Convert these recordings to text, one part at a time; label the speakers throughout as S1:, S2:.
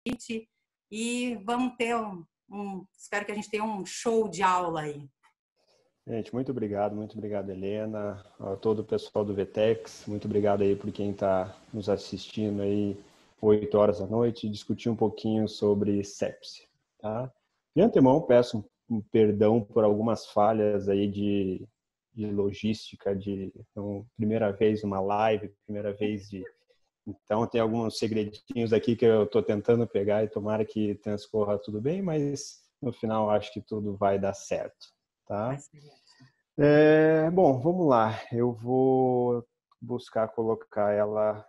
S1: convite e vamos ter espero que a gente tenha um show de aula aí.
S2: Gente, muito obrigado, Helena, a todo o pessoal do VTEX, muito obrigado aí por quem está nos assistindo aí 8 horas da noite, discutir um pouquinho sobre sepse, tá? De antemão, peço um perdão por algumas falhas aí de logística, então, primeira vez uma live, primeira vez Então, tem alguns segredinhos aqui que eu estou tentando pegar e tomara que transcorra tudo bem, mas no final acho que tudo vai dar certo, tá? Bom, vamos lá. Eu vou buscar colocar ela...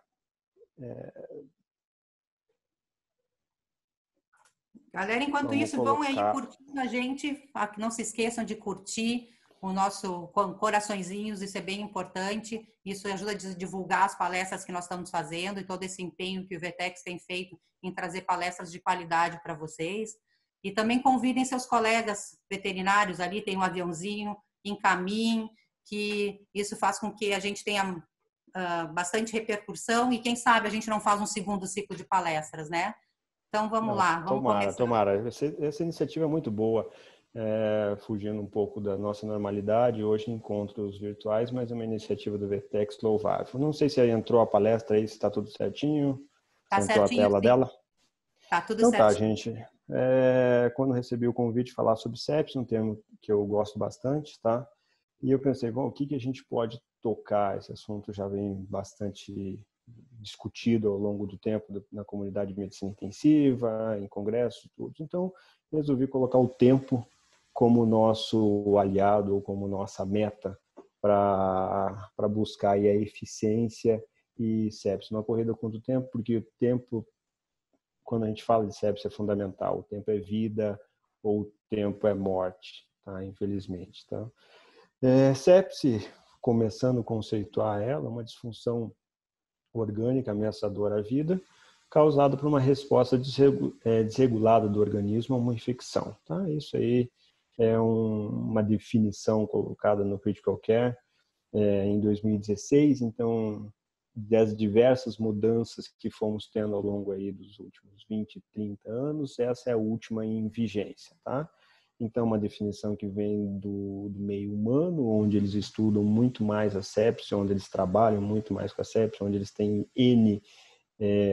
S1: Galera, enquanto
S2: Vamos
S1: isso, vão aí
S2: colocar...
S1: curtindo a gente. Não se esqueçam de curtir o nosso coraçõezinhos, isso é bem importante. Isso ajuda a divulgar as palestras que nós estamos fazendo e todo esse empenho que o VTEX tem feito em trazer palestras de qualidade para vocês. E também convidem seus colegas veterinários ali, tem um aviãozinho, encaminhem, que isso faz com que a gente tenha bastante repercussão e quem sabe a gente não faz um segundo ciclo de palestras, né? Então, vamos lá, vamos começar.
S2: Tomara. Essa iniciativa é muito boa, fugindo um pouco da nossa normalidade. Hoje, encontros virtuais, mas é uma iniciativa do VTEX louvável. Não sei se aí entrou a palestra aí, se está tudo certinho.
S1: Tá
S2: Se entrou
S1: certinho,
S2: a tela
S1: sim.
S2: dela.
S1: Tá tudo
S2: Então tá,
S1: certinho.
S2: gente. Quando recebi o convite de falar sobre sepsis, um termo que eu gosto bastante, tá? E eu pensei, bom, o que a gente pode tocar? Esse assunto já vem bastante discutido ao longo do tempo na comunidade de medicina intensiva, em congressos, tudo. Então, resolvi colocar o tempo como nosso aliado ou como nossa meta para buscar aí a eficiência e sepsis. Uma corrida contra o tempo, porque o tempo, quando a gente fala de sepsis, é fundamental. O tempo é vida ou o tempo é morte, tá? Infelizmente, tá? Sepse, começando a conceituar ela, uma disfunção orgânica ameaçadora à vida, causada por uma resposta desregulada do organismo a uma infecção. Tá? Isso aí é uma definição colocada no Critical Care em 2016, então, das diversas mudanças que fomos tendo ao longo aí dos últimos 20, 30 anos, essa é a última em vigência, tá? Então, uma definição que vem do meio humano, onde eles estudam muito mais a sepse, onde eles trabalham muito mais com a sepse, onde eles têm N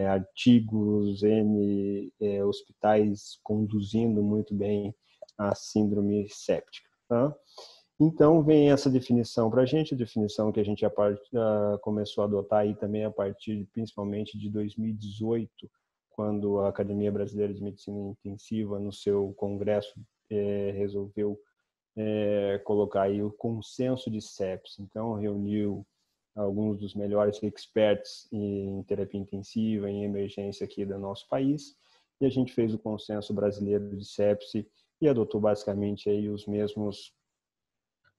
S2: artigos, N hospitais conduzindo muito bem a síndrome séptica. Tá? Então, vem essa definição para a gente, a definição que a gente começou a adotar aí também a partir, principalmente, de 2018, quando a Academia Brasileira de Medicina Intensiva, no seu congresso, resolveu colocar aí o consenso de sepsis. Então, reuniu alguns dos melhores experts em terapia intensiva, em emergência aqui do nosso país, e a gente fez o consenso brasileiro de sepsis e adotou basicamente aí os mesmos,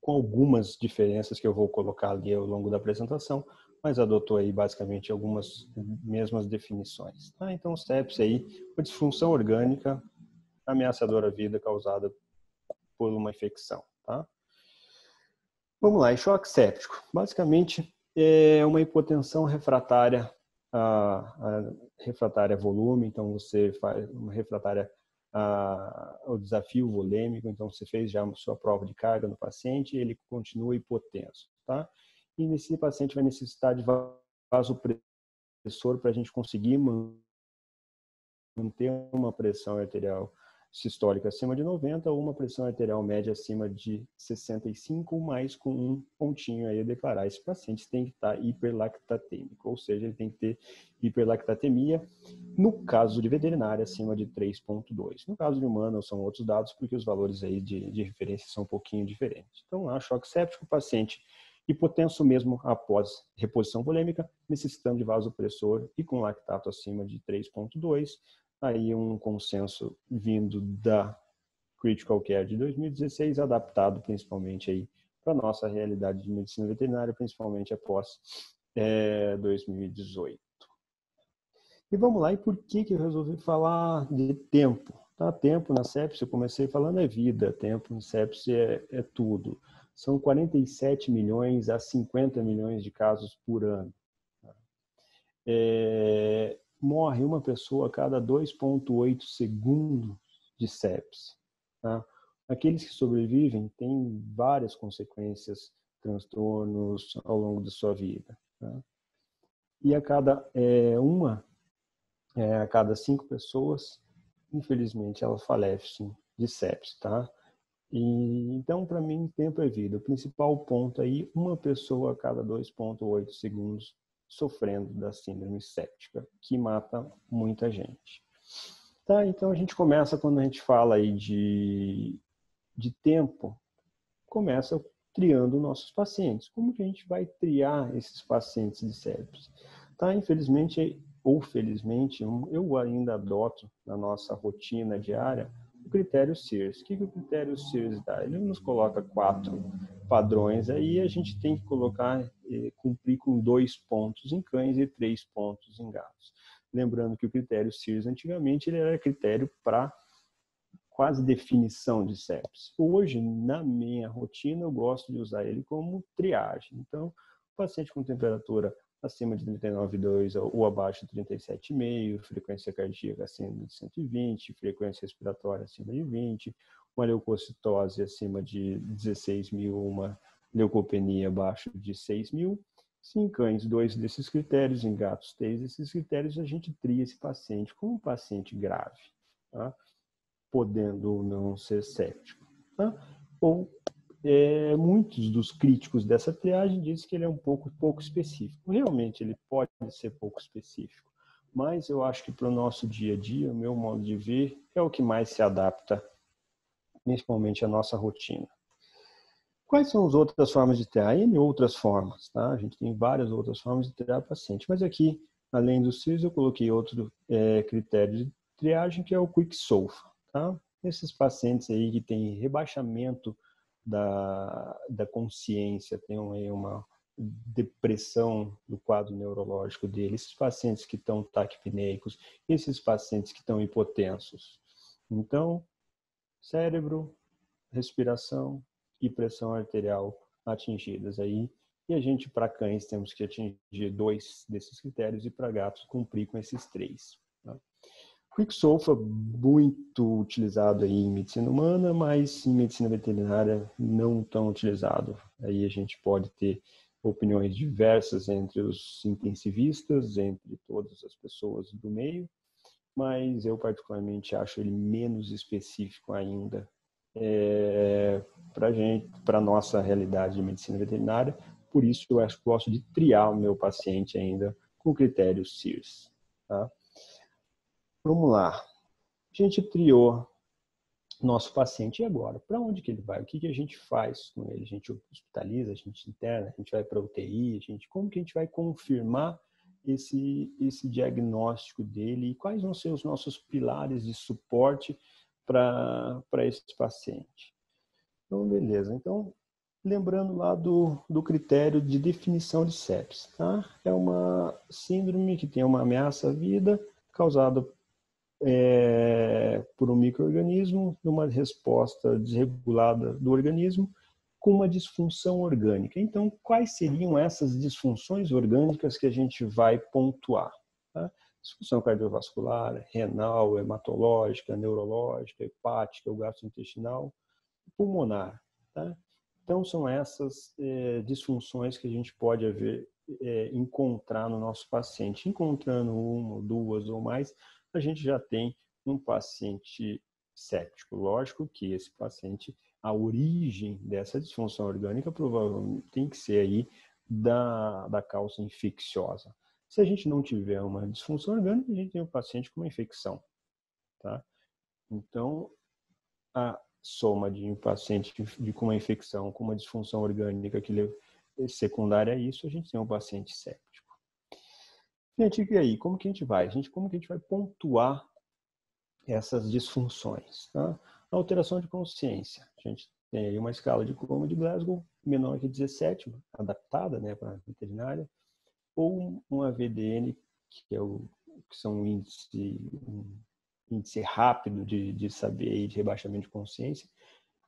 S2: com algumas diferenças que eu vou colocar ali ao longo da apresentação, mas adotou aí basicamente algumas mesmas definições. Tá? Então, sepsis aí, uma disfunção orgânica ameaçadora à vida causada por uma infecção. Tá? Vamos lá, choque séptico. Basicamente, é uma hipotensão refratária refratária a volume, então você faz uma refratária ao desafio volêmico, então você fez já a sua prova de carga no paciente e ele continua hipotenso, tá? E nesse paciente vai necessitar de vasopressor para a gente conseguir manter uma pressão arterial sistólica acima de 90 ou uma pressão arterial média acima de 65, mais com um pontinho aí a declarar. Esse paciente tem que estar hiperlactatêmico, ou seja, ele tem que ter hiperlactatemia, no caso de veterinária, acima de 3,2. No caso de humano, são outros dados, porque os valores aí de referência são um pouquinho diferentes. Então, lá, choque séptico, paciente hipotenso mesmo após reposição volêmica, necessitando de vasopressor e com lactato acima de 3,2, aí um consenso vindo da Critical Care de 2016, adaptado principalmente aí para a nossa realidade de medicina veterinária, principalmente após 2018. E vamos lá, e por que eu resolvi falar de tempo? Tá? Tempo na sepse, eu comecei falando é vida, tempo na sepse é tudo. São 47 milhões a 50 milhões de casos por ano. morre uma pessoa a cada 2,8 segundos de sepse. Tá? Aqueles que sobrevivem têm várias consequências, transtornos ao longo da sua vida. Tá? E a cada 5 pessoas, infelizmente, elas falecem de sepse, tá? E, então, para mim, tempo é vida. O principal ponto aí, uma pessoa a cada 2,8 segundos sofrendo da síndrome séptica, que mata muita gente. Tá, então a gente começa, quando a gente fala aí de tempo, começa triando nossos pacientes. Como que a gente vai triar esses pacientes de sepsis? Tá, infelizmente ou felizmente, eu ainda adoto na nossa rotina diária o critério Sears. O que o critério Sears dá? Ele nos coloca 4 padrões aí, a gente tem que cumprir com 2 pontos em cães e 3 pontos em gatos. Lembrando que o critério Sears, antigamente, ele era critério para quase definição de sepsis. Hoje, na minha rotina, eu gosto de usar ele como triagem. Então, o paciente com temperatura acima de 39,2 ou abaixo de 37,5, frequência cardíaca acima de 120, frequência respiratória acima de 20, uma leucocitose acima de 16.000, uma leucopenia abaixo de 6.000. Se em cães, 2 desses critérios, em gatos, 3 desses critérios, a gente tria esse paciente como um paciente grave, tá? Podendo ou não ser séptico. Tá? Ou muitos dos críticos dessa triagem dizem que ele é um pouco específico. Realmente, ele pode ser pouco específico, mas eu acho que para o nosso dia a dia, o meu modo de ver, é o que mais se adapta, principalmente à nossa rotina. Quais são as outras formas de triar? N outras formas, tá? A gente tem várias outras formas de triar paciente, mas aqui, além do CIS, eu coloquei outro critério de triagem, que é o Quick SOFA, tá? Esses pacientes aí que têm rebaixamento da consciência, tem uma depressão do quadro neurológico dele, esses pacientes que estão taquipneicos, esses pacientes que estão hipotensos. Então, cérebro, respiração e pressão arterial atingidas aí. E a gente, para cães, temos que atingir 2 desses critérios e para gatos cumprir com esses 3. Tá? Quick SOFA, muito utilizado aí em medicina humana, mas em medicina veterinária não tão utilizado. Aí a gente pode ter opiniões diversas entre os intensivistas, entre todas as pessoas do meio, mas eu particularmente acho ele menos específico ainda para a nossa realidade de medicina veterinária. Por isso eu gosto de triar o meu paciente ainda com o critério Sears. Tá? Vamos lá. A gente triou nosso paciente, e agora? Para onde que ele vai? O que a gente faz com ele? A gente hospitaliza, a gente interna, a gente vai para a UTI, como que a gente vai confirmar esse diagnóstico dele e quais vão ser os nossos pilares de suporte para esse paciente? Então, beleza. Então, lembrando lá do critério de definição de sepsis, tá? É uma síndrome que tem uma ameaça à vida causada por um micro-organismo, numa resposta desregulada do organismo com uma disfunção orgânica. Então, quais seriam essas disfunções orgânicas que a gente vai pontuar? Tá? Disfunção cardiovascular, renal, hematológica, neurológica, hepática, gastrointestinal, pulmonar. Tá? Então, são essas disfunções que a gente pode encontrar no nosso paciente. Encontrando uma, 2 ou mais, a gente já tem um paciente séptico. Lógico que esse paciente, a origem dessa disfunção orgânica provavelmente tem que ser aí da causa infecciosa. Se a gente não tiver uma disfunção orgânica, a gente tem um paciente com uma infecção. Tá? Então, a soma de um paciente com uma infecção, com uma disfunção orgânica que é secundária a isso, a gente tem um paciente séptico. Gente, e aí? Como que a gente vai? Como que a gente vai pontuar essas disfunções? Tá? A alteração de consciência. A gente tem aí uma escala de Coma de Glasgow menor que 17, adaptada, né, para a veterinária, ou um AVDN, que são um índice rápido de saber de rebaixamento de consciência,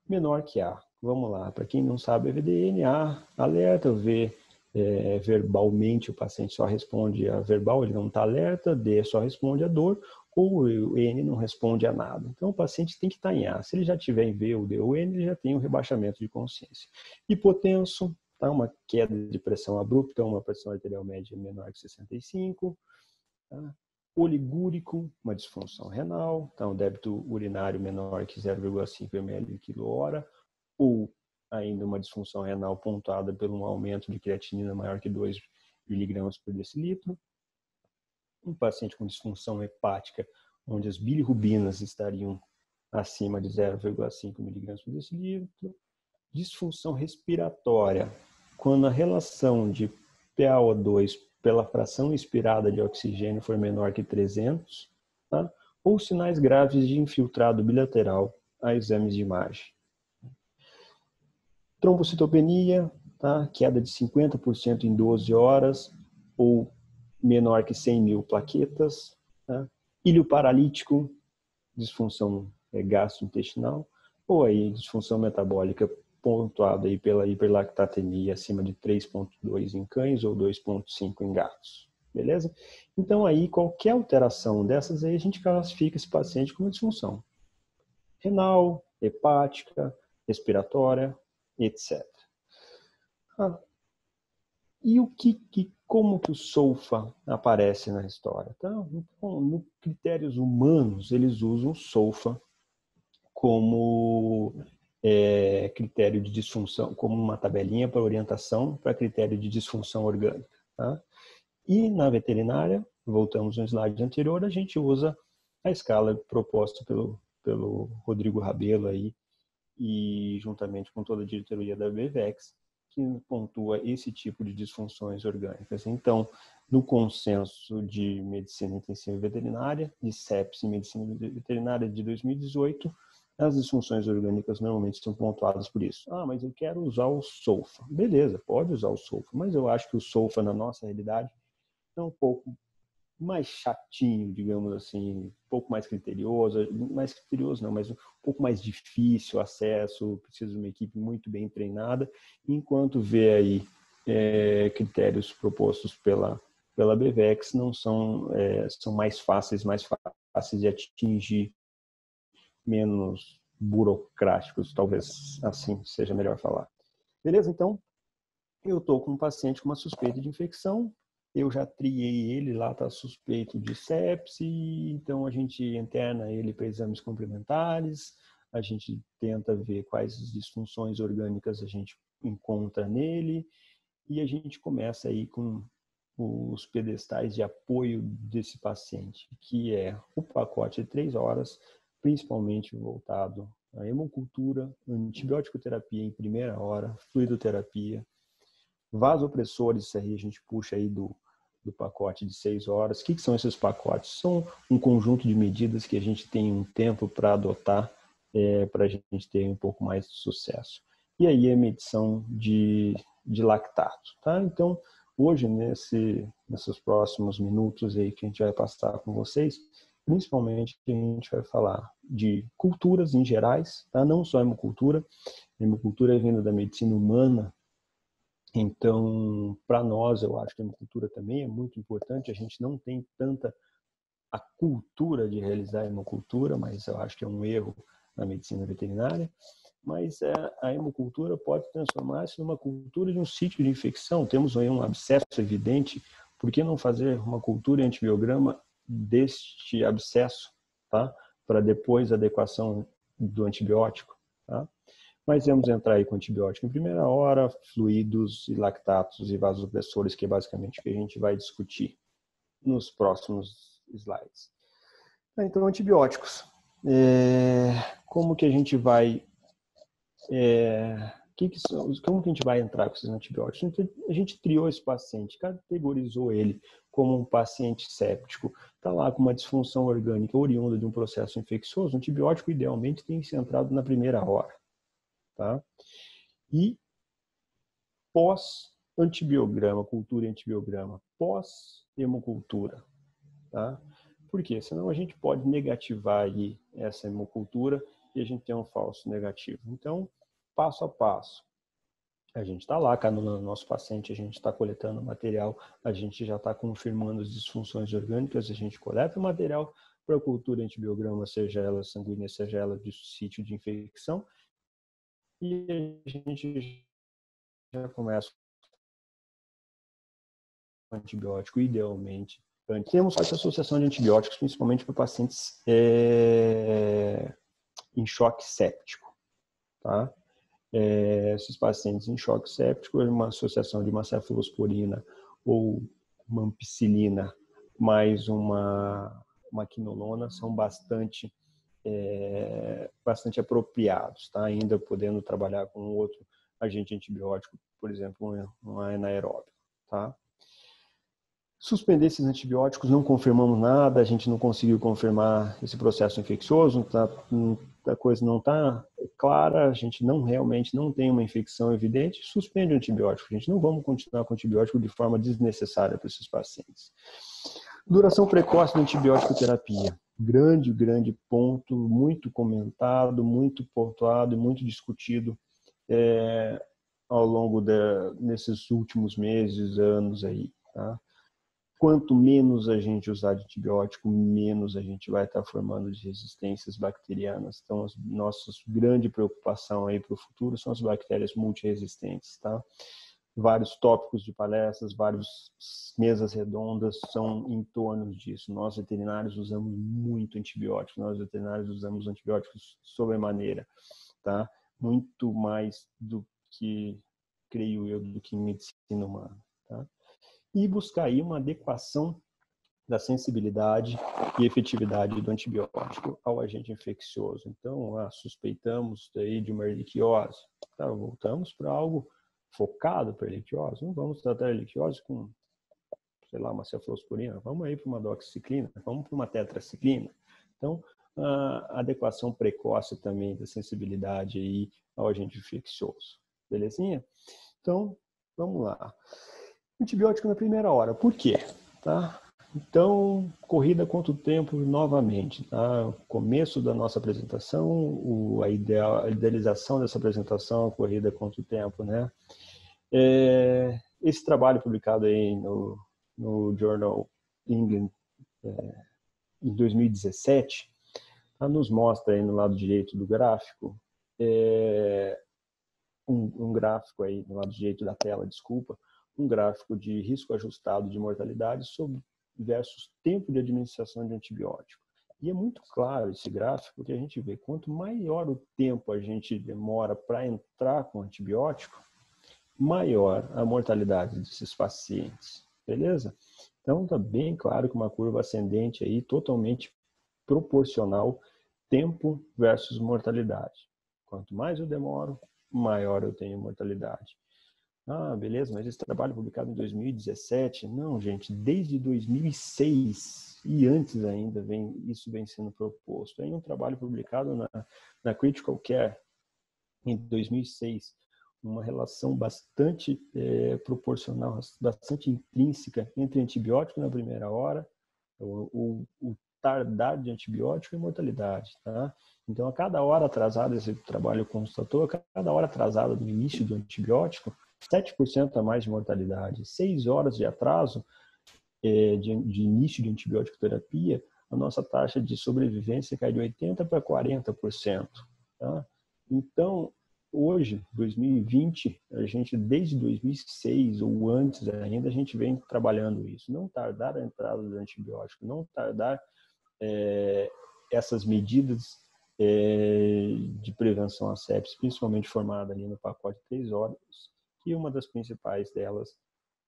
S2: menor que A. Vamos lá, para quem não sabe, AVDN, A, alerta, V, verbalmente o paciente só responde a verbal, ele não está alerta, D só responde a dor, ou o N não responde a nada. Então, o paciente tem que estar em A. Se ele já tiver em V, ou D ou N, ele já tem um rebaixamento de consciência. Hipotenso, tá? Uma queda de pressão abrupta, uma pressão arterial média menor que 65. Tá? Oligúrico, uma disfunção renal, então débito urinário menor que 0,5 ml por quilo-hora, ou ainda uma disfunção renal pontuada por um aumento de creatinina maior que 2 miligramas por decilitro. Um paciente com disfunção hepática, onde as bilirrubinas estariam acima de 0,5 miligramas por decilitro. Disfunção respiratória, quando a relação de PaO2 pela fração inspirada de oxigênio for menor que 300, tá? Ou sinais graves de infiltrado bilateral a exames de imagem. Trombocitopenia, tá? Queda de 50% em 12 horas ou menor que 100.000 plaquetas. Tá? Ilho paralítico, disfunção gastrointestinal, ou aí disfunção metabólica pontuada aí pela hiperlactatemia acima de 3,2 em cães ou 2,5 em gatos. Beleza? Então aí qualquer alteração dessas aí a gente classifica esse paciente como disfunção renal, hepática, respiratória, etc. E como que o SOFA aparece na história? Então, no critérios humanos, eles usam o SOFA como critério de disfunção, como uma tabelinha para orientação para critério de disfunção orgânica. Tá? E na veterinária, voltamos no slide anterior, a gente usa a escala proposta pelo Rodrigo Rabelo aí, e juntamente com toda a diretoria da BVEX, que pontua esse tipo de disfunções orgânicas. Então, no consenso de medicina intensiva veterinária, de CEPS e medicina veterinária de 2018, as disfunções orgânicas normalmente são pontuadas por isso. Ah, mas eu quero usar o SOFA. Beleza, pode usar o SOFA, mas eu acho que o SOFA, na nossa realidade, é um pouco mais chatinho, digamos assim, um pouco mais criterioso não, mas um pouco mais difícil o acesso, precisa de uma equipe muito bem treinada, enquanto vê aí critérios propostos pela BVEX não são mais fáceis de atingir, menos burocráticos, talvez assim seja melhor falar. Beleza? Então, eu estou com um paciente com uma suspeita de infecção, eu já triei ele, lá está suspeito de sepse, então a gente interna ele para exames complementares, a gente tenta ver quais disfunções orgânicas a gente encontra nele, e a gente começa aí com os pedestais de apoio desse paciente, que é o pacote de 3 horas, principalmente voltado à hemocultura, antibiótico terapia em primeira hora, fluidoterapia, vasopressores, isso aí a gente puxa aí do pacote de 6 horas. O que são esses pacotes? São um conjunto de medidas que a gente tem um tempo para adotar para a gente ter um pouco mais de sucesso. E aí a medição de lactato. Tá? Então, hoje, nesses próximos minutos aí que a gente vai passar com vocês, principalmente a gente vai falar de culturas em gerais, tá? Não só hemocultura. A hemocultura é vinda da medicina humana. Então, para nós, eu acho que a hemocultura também é muito importante. A gente não tem tanta a cultura de realizar a hemocultura, mas eu acho que é um erro na medicina veterinária. Mas a hemocultura pode transformar-se numa cultura de um sítio de infecção. Temos aí um abscesso evidente. Por que não fazer uma cultura em antibiograma deste abscesso, tá? Para depois a adequação do antibiótico, tá? Mas vamos entrar aí com antibiótico em primeira hora, fluidos e lactatos e vasopressores, que é basicamente o que a gente vai discutir nos próximos slides. Então, antibióticos. Como que a gente vai... como que a gente vai entrar com esses antibióticos? Então, a gente triou esse paciente, categorizou ele como um paciente séptico, está lá com uma disfunção orgânica oriunda de um processo infeccioso. O antibiótico, idealmente, tem que ser entrado na primeira hora. Tá? E pós-antibiograma, cultura e antibiograma, pós-hemocultura. Tá? Por quê? Senão a gente pode negativar aí essa hemocultura e a gente tem um falso negativo. Então, passo a passo. A gente está lá, cada nosso paciente, a gente está coletando material, a gente já está confirmando as disfunções orgânicas, a gente coleta o material para a cultura antibiograma, seja ela sanguínea, seja ela de sítio de infecção, e a gente já começa com antibiótico, idealmente. Temos essa associação de antibióticos, principalmente para pacientes em choque séptico, tá? Esses pacientes em choque séptico, uma associação de uma cefalosporina ou uma ampicilina mais uma quinolona são bastante apropriados, tá? Ainda podendo trabalhar com outro agente antibiótico, por exemplo, um anaeróbio, tá? Suspender esses antibióticos, não confirmamos nada, a gente não conseguiu confirmar esse processo infeccioso, a coisa não está clara, a gente realmente não tem uma infecção evidente, suspende o antibiótico. A gente não vamos continuar com o antibiótico de forma desnecessária para esses pacientes. Duração precoce da antibiótico terapia. Grande ponto, muito comentado, muito pontuado e muito discutido ao longo nesses últimos meses, anos aí, tá? Quanto menos a gente usar de antibiótico, menos a gente vai estar formando de resistências bacterianas. Então, a nossa grande preocupação aí para o futuro são as bactérias multiresistentes, tá? Vários tópicos de palestras, várias mesas redondas são em torno disso. Nós, veterinários, usamos muito antibiótico. Nós, veterinários, usamos antibióticos sobremaneira, tá? Muito mais do que, creio eu, do que em medicina humana, tá? E buscar aí uma adequação da sensibilidade e efetividade do antibiótico ao agente infeccioso. Então, suspeitamos aí de uma erliquiose. Tá, voltamos para algo focado para a erliquiose. Não vamos tratar a erliquiose com, sei lá, uma cefalosporina. Vamos aí para uma doxiciclina, vamos para uma tetraciclina. Então, a adequação precoce também da sensibilidade aí ao agente infeccioso. Belezinha? Então, vamos lá. Antibiótico na primeira hora. Por quê? Tá? Então, corrida contra o tempo novamente. Tá? Começo da nossa apresentação, a idealização dessa apresentação, a corrida contra o tempo. Né? Esse trabalho publicado aí no Journal England em 2017, tá? Nos mostra aí no lado direito do gráfico, um gráfico aí no lado direito da tela, desculpa, um gráfico de risco ajustado de mortalidade versus tempo de administração de antibiótico. E é muito claro esse gráfico que a gente vê, quanto maior o tempo a gente demora para entrar com antibiótico, maior a mortalidade desses pacientes, beleza? Então está bem claro que uma curva ascendente aí totalmente proporcional tempo versus mortalidade. Quanto mais eu demoro, maior eu tenho mortalidade. Ah, beleza, mas esse trabalho publicado em 2017, não, gente, desde 2006 e antes ainda isso vem sendo proposto. Aí um trabalho publicado na Critical Care em 2006, uma relação bastante proporcional, bastante intrínseca entre antibiótico na primeira hora, o tardar de antibiótico e mortalidade, tá? Então, a cada hora atrasada, esse trabalho constatou, a cada hora atrasada do início do antibiótico, 7% a mais de mortalidade. 6 horas de atraso de início de antibiótico terapia, a nossa taxa de sobrevivência cai de 80% para 40%. Tá? Então, hoje, 2020, a gente, desde 2006 ou antes ainda, a gente vem trabalhando isso. Não tardar a entrada do antibiótico, não tardar essas medidas de prevenção à sepsis, principalmente formada ali no pacote 3 horas, e uma das principais delas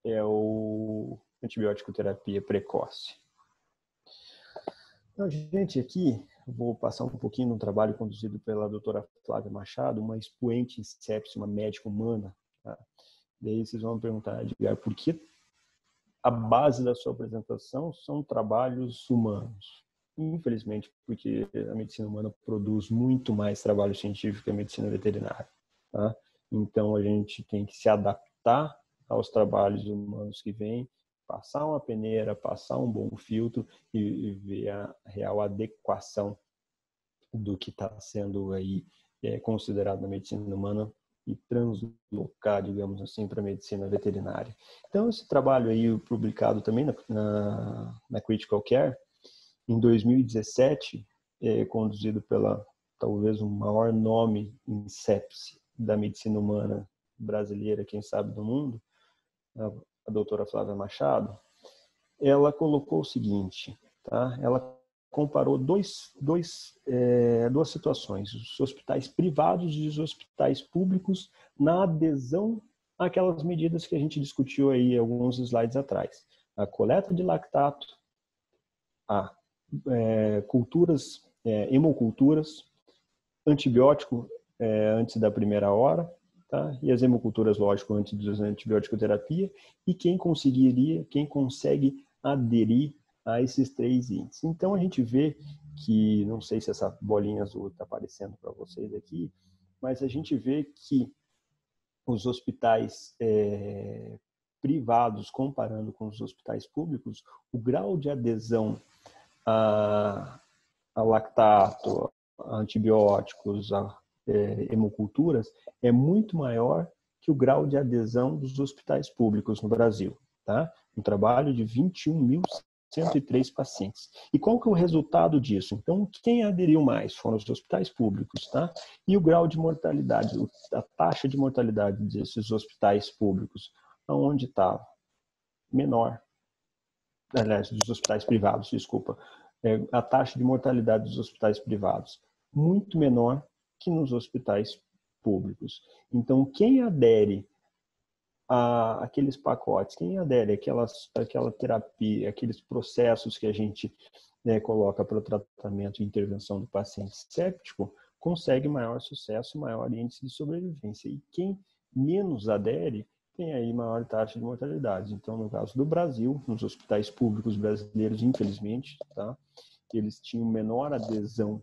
S2: é o antibiótico terapia precoce. Então, gente, aqui vou passar um pouquinho no trabalho conduzido pela doutora Flávia Machado, uma expoente em sepsis, uma médica humana. Tá? Daí vocês vão me perguntar, Edgar, por que a base da sua apresentação são trabalhos humanos? Infelizmente, porque a medicina humana produz muito mais trabalho científico que a medicina veterinária. Tá? Então, a gente tem que se adaptar aos trabalhos humanos que vêm, passar uma peneira, passar um bom filtro e ver a real adequação do que está sendo aí considerado na medicina humana e translocar, digamos assim, para a medicina veterinária. Então, esse trabalho aí, publicado também na Critical Care, em 2017, conduzido pela, talvez, o maior nome em sepse da medicina humana brasileira, quem sabe do mundo, a doutora Flávia Machado, ela colocou o seguinte, tá? Ela comparou duas situações, os hospitais privados e os hospitais públicos na adesão àquelas medidas que a gente discutiu aí alguns slides atrás. A coleta de lactato, a culturas, hemoculturas, antibiótico antes da primeira hora, tá? E as hemoculturas, lógico, antes da antibiótico-terapia, e quem consegue aderir a esses 3 índices. Então, a gente vê que, não sei se essa bolinha azul está aparecendo para vocês aqui, mas a gente vê que os hospitais privados, comparando com os hospitais públicos, o grau de adesão a lactato, a antibióticos, a hemoculturas, é muito maior que o grau de adesão dos hospitais públicos no Brasil. Tá? Um trabalho de 21.103 pacientes. E qual que é o resultado disso? Então, quem aderiu mais foram os hospitais públicos. Tá? E o grau de mortalidade, a taxa de mortalidade desses hospitais públicos, aonde estava? Menor. Aliás, dos hospitais privados, desculpa. A taxa de mortalidade dos hospitais privados muito menor que nos hospitais públicos. Então, quem adere a aqueles pacotes, quem adere àquela terapia, aqueles processos que a gente coloca para o tratamento e intervenção do paciente séptico, consegue maior sucesso, maior índice de sobrevivência. E quem menos adere, tem aí maior taxa de mortalidade. Então, no caso do Brasil, nos hospitais públicos brasileiros, infelizmente, tá? Eles tinham menor adesão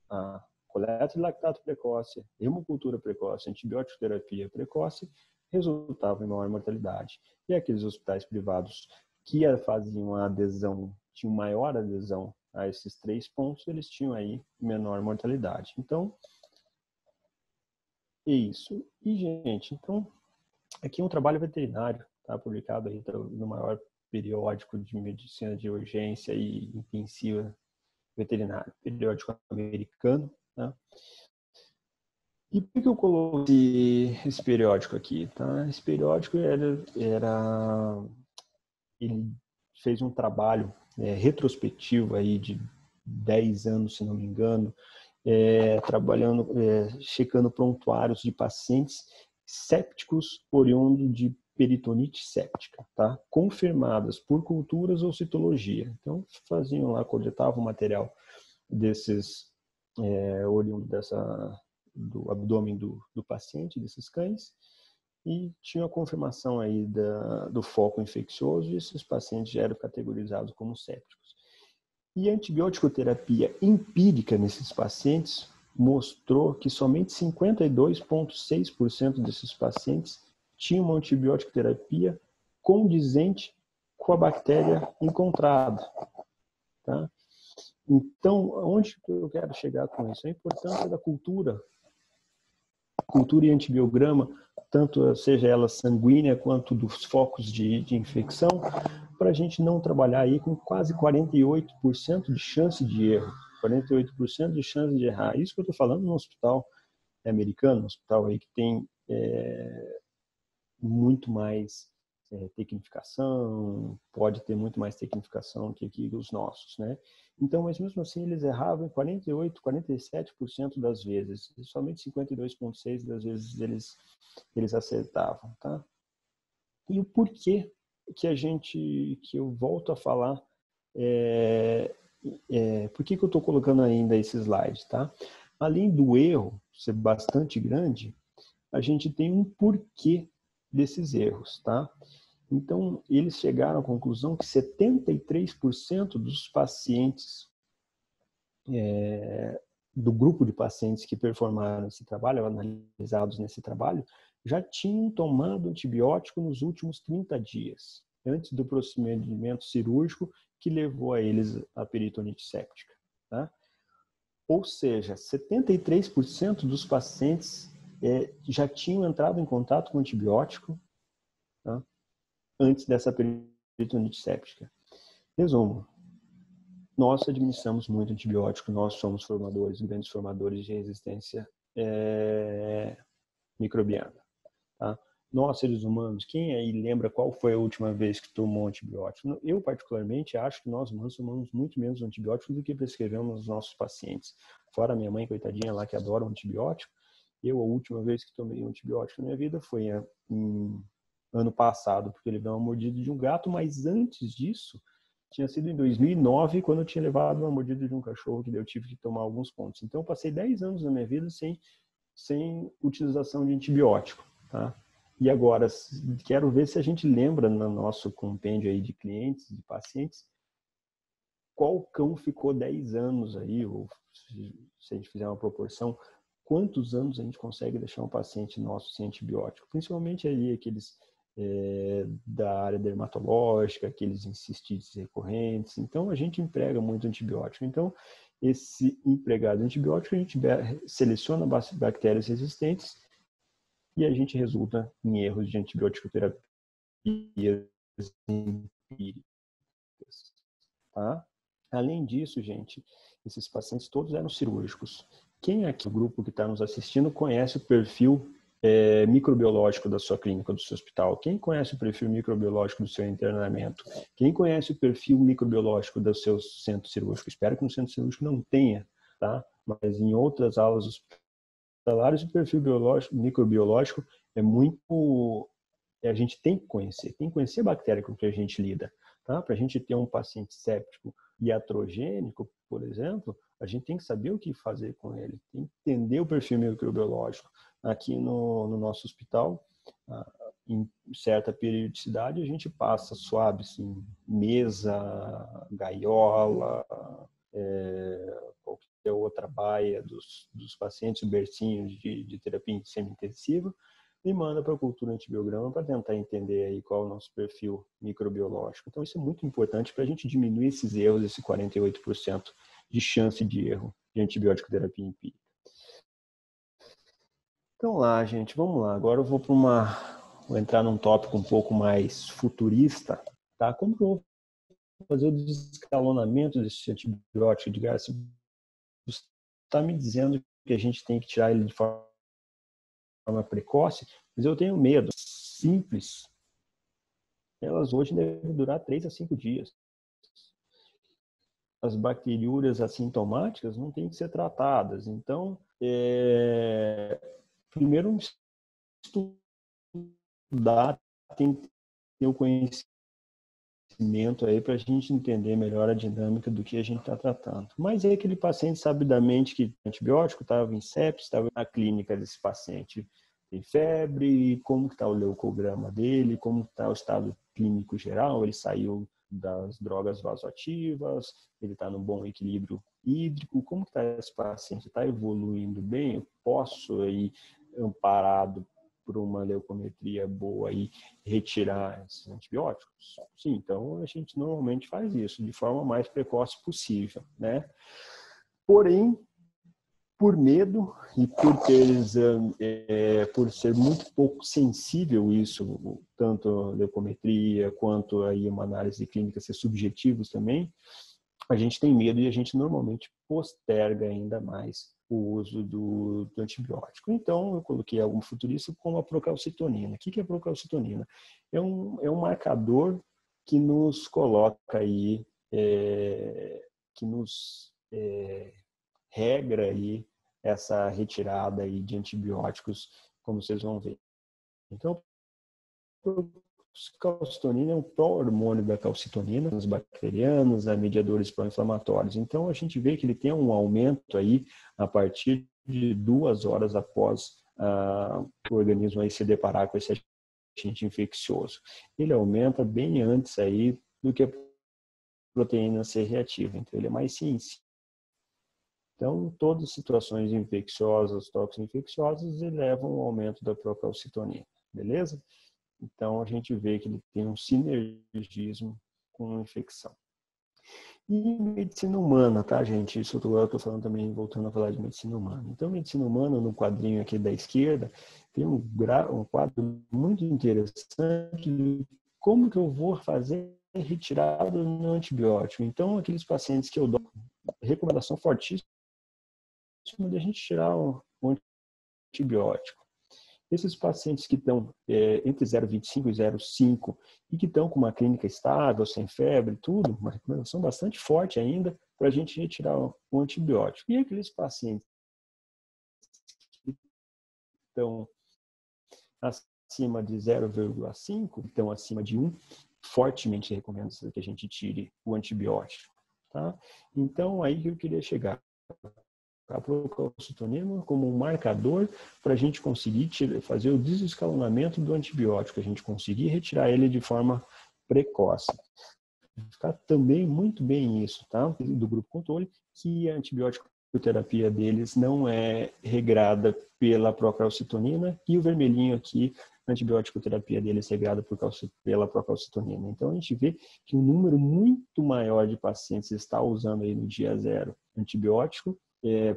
S2: a coleta de lactato precoce, hemocultura precoce, antibiótico terapia precoce, resultava em maior mortalidade. E aqueles hospitais privados que faziam a adesão, tinham maior adesão a esses 3 pontos, eles tinham aí menor mortalidade. Então, é isso. E, gente, então, aqui é um trabalho veterinário, tá? Publicado aí no maior periódico de medicina de urgência e intensiva veterinário, periódico americano. Tá? E por que eu coloquei esse periódico aqui? Tá? Esse periódico ele fez um trabalho retrospectivo aí de 10 anos, se não me engano, trabalhando, checando prontuários de pacientes sépticos oriundos de peritonite séptica, tá? Confirmadas por culturas ou citologia. Então, faziam lá, coletavam o material desses oriundo do abdômen do paciente, desses cães, e tinha a confirmação aí do foco infeccioso, e esses pacientes já eram categorizados como sépticos. E a antibiótico-terapia empírica nesses pacientes mostrou que somente 52,6% desses pacientes tinham uma antibiótico-terapia condizente com a bactéria encontrada. Tá? Então, onde eu quero chegar com isso? A importância da cultura e antibiograma, tanto seja ela sanguínea quanto dos focos de infecção, para a gente não trabalhar aí com quase 48% de chance de erro, 48% de chance de errar. Isso que eu estou falando no hospital americano, um hospital aí que tem muito mais tecnificação, pode ter muito mais tecnificação que aqui os nossos, né? Então, mas mesmo assim eles erravam 48, 47% das vezes, e somente 52,6% das vezes eles acertavam, tá? E o porquê que eu volto a falar, por que eu estou colocando ainda esse slide, tá? Além do erro ser bastante grande, a gente tem um porquê desses erros, tá? Então, eles chegaram à conclusão que 73% dos pacientes, do grupo de pacientes que performaram esse trabalho, analisados nesse trabalho, já tinham tomado antibiótico nos últimos 30 dias, antes do procedimento cirúrgico que levou a eles a peritonite séptica. Tá? Ou seja, 73% dos pacientes já tinham entrado em contato com antibiótico, tá? Antes dessa peritonite séptica. Resumo, nós administramos muito antibiótico, nós somos grandes formadores de resistência microbiana. Tá? Nós, seres humanos, quem aí lembra qual foi a última vez que tomou antibiótico? Eu, particularmente, acho que nós humanos tomamos muito menos antibióticos do que prescrevemos aos nossos pacientes. Fora a minha mãe, coitadinha lá, que adora um antibiótico. Eu, a última vez que tomei um antibiótico na minha vida foi em ano passado, porque ele deu uma mordida de um gato, mas antes disso, tinha sido em 2009, quando eu tinha levado uma mordida de um cachorro, que eu tive que tomar alguns pontos. Então, eu passei 10 anos da minha vida sem utilização de antibiótico, tá? E agora, quero ver se a gente lembra no nosso compêndio aí de clientes, de pacientes, qual cão ficou 10 anos aí, ou se a gente fizer uma proporção, quantos anos a gente consegue deixar um paciente nosso sem antibiótico? Principalmente aí aqueles da área dermatológica, aqueles em cistites recorrentes. Então, a gente emprega muito antibiótico. Então, esse empregado antibiótico, a gente seleciona bactérias resistentes e a gente resulta em erros de antibiótico-terapia empíricas. Tá? Além disso, gente, esses pacientes todos eram cirúrgicos. Quem aqui, o grupo que está nos assistindo, conhece o perfil microbiológico da sua clínica, do seu hospital? Quem conhece o perfil microbiológico do seu internamento? Quem conhece o perfil microbiológico do seu centro cirúrgico? Espero que no centro cirúrgico não tenha, tá? Mas em outras aulas hospitalares, o perfil microbiológico é muito... a gente tem que conhecer a bactéria com que a gente lida. Tá? Para a gente ter um paciente séptico iatrogênico, por exemplo, a gente tem que saber o que fazer com ele, tem que entender o perfil microbiológico. Aqui no nosso hospital, em certa periodicidade, a gente passa swabs em mesa, gaiola, qualquer outra baia dos pacientes, bercinhos de terapia semi-intensiva, e manda para a cultura antibiograma para tentar entender aí qual é o nosso perfil microbiológico. Então, isso é muito importante para a gente diminuir esses erros, esse 48% de chance de erro de antibiótico terapia empírica. Então lá, gente, vamos lá. Agora eu vou entrar num tópico um pouco mais futurista, tá? Como que eu vou fazer o desescalonamento desse antibiótico de gás? Você está me dizendo que a gente tem que tirar ele de forma precoce, mas eu tenho medo. Simples. Elas hoje devem durar 3 a 5 dias. As bacteriúrias assintomáticas não têm que ser tratadas. Então, primeiro estudar, tem que ter o conhecimento aí para a gente entender melhor a dinâmica do que a gente está tratando. Mas é aquele paciente sabidamente que antibiótico estava em sepsis, estava na clínica desse paciente, tem febre, como está o leucograma dele, como está o estado clínico geral, ele saiu das drogas vasoativas, ele está num bom equilíbrio hídrico, como está esse paciente? Está evoluindo bem? Eu posso aí, amparado por uma leucometria boa e retirar esses antibióticos? Sim, então a gente normalmente faz isso de forma mais precoce possível, né? Porém, por medo e por ser muito pouco sensível isso, tanto leucometria quanto aí uma análise clínica ser subjetivos também, a gente tem medo e a gente normalmente posterga ainda mais o uso do antibiótico. Então, eu coloquei algum futurista como a procalcitonina. O que é a procalcitonina? É um marcador que nos coloca aí, que nos regra aí essa retirada aí de antibióticos, como vocês vão ver. Então, a calcitonina é um pró-hormônio da calcitonina, nos bacterianos, a mediadores pró-inflamatórios. Então, a gente vê que ele tem um aumento aí a partir de 2 horas após o organismo aí se deparar com esse agente infeccioso. Ele aumenta bem antes aí do que a proteína C reativa. Então, ele é mais sensível. Então, todas as situações infecciosas, toxo-infecciosas, levam ao aumento da procalcitonina, beleza? Então, a gente vê que ele tem um sinergismo com a infecção. E medicina humana, tá, gente? Isso eu estou falando também, voltando a falar de medicina humana. Então, medicina humana, no quadrinho aqui da esquerda, tem um quadro muito interessante de como que eu vou fazer retirada do antibiótico. Então, aqueles pacientes que eu dou recomendação fortíssima de a gente tirar o antibiótico. Esses pacientes que estão entre 0,25 e 0,5 e que estão com uma clínica estável, sem febre, tudo, uma recomendação bastante forte ainda para a gente retirar o antibiótico. E aqueles pacientes que estão acima de 0,5, estão acima de 1, fortemente recomendo que a gente tire o antibiótico. Tá? Então, aí que eu queria chegar. A procalcitonina como um marcador para a gente conseguir fazer o desescalonamento do antibiótico, a gente conseguir retirar ele de forma precoce. Ficar também muito bem isso, tá? Do grupo controle, que a antibiótico-terapia deles não é regrada pela procalcitonina e o vermelhinho aqui, a antibiótico-terapia deles é regrada pela procalcitonina. Então, a gente vê que um número muito maior de pacientes está usando aí no dia zero antibiótico,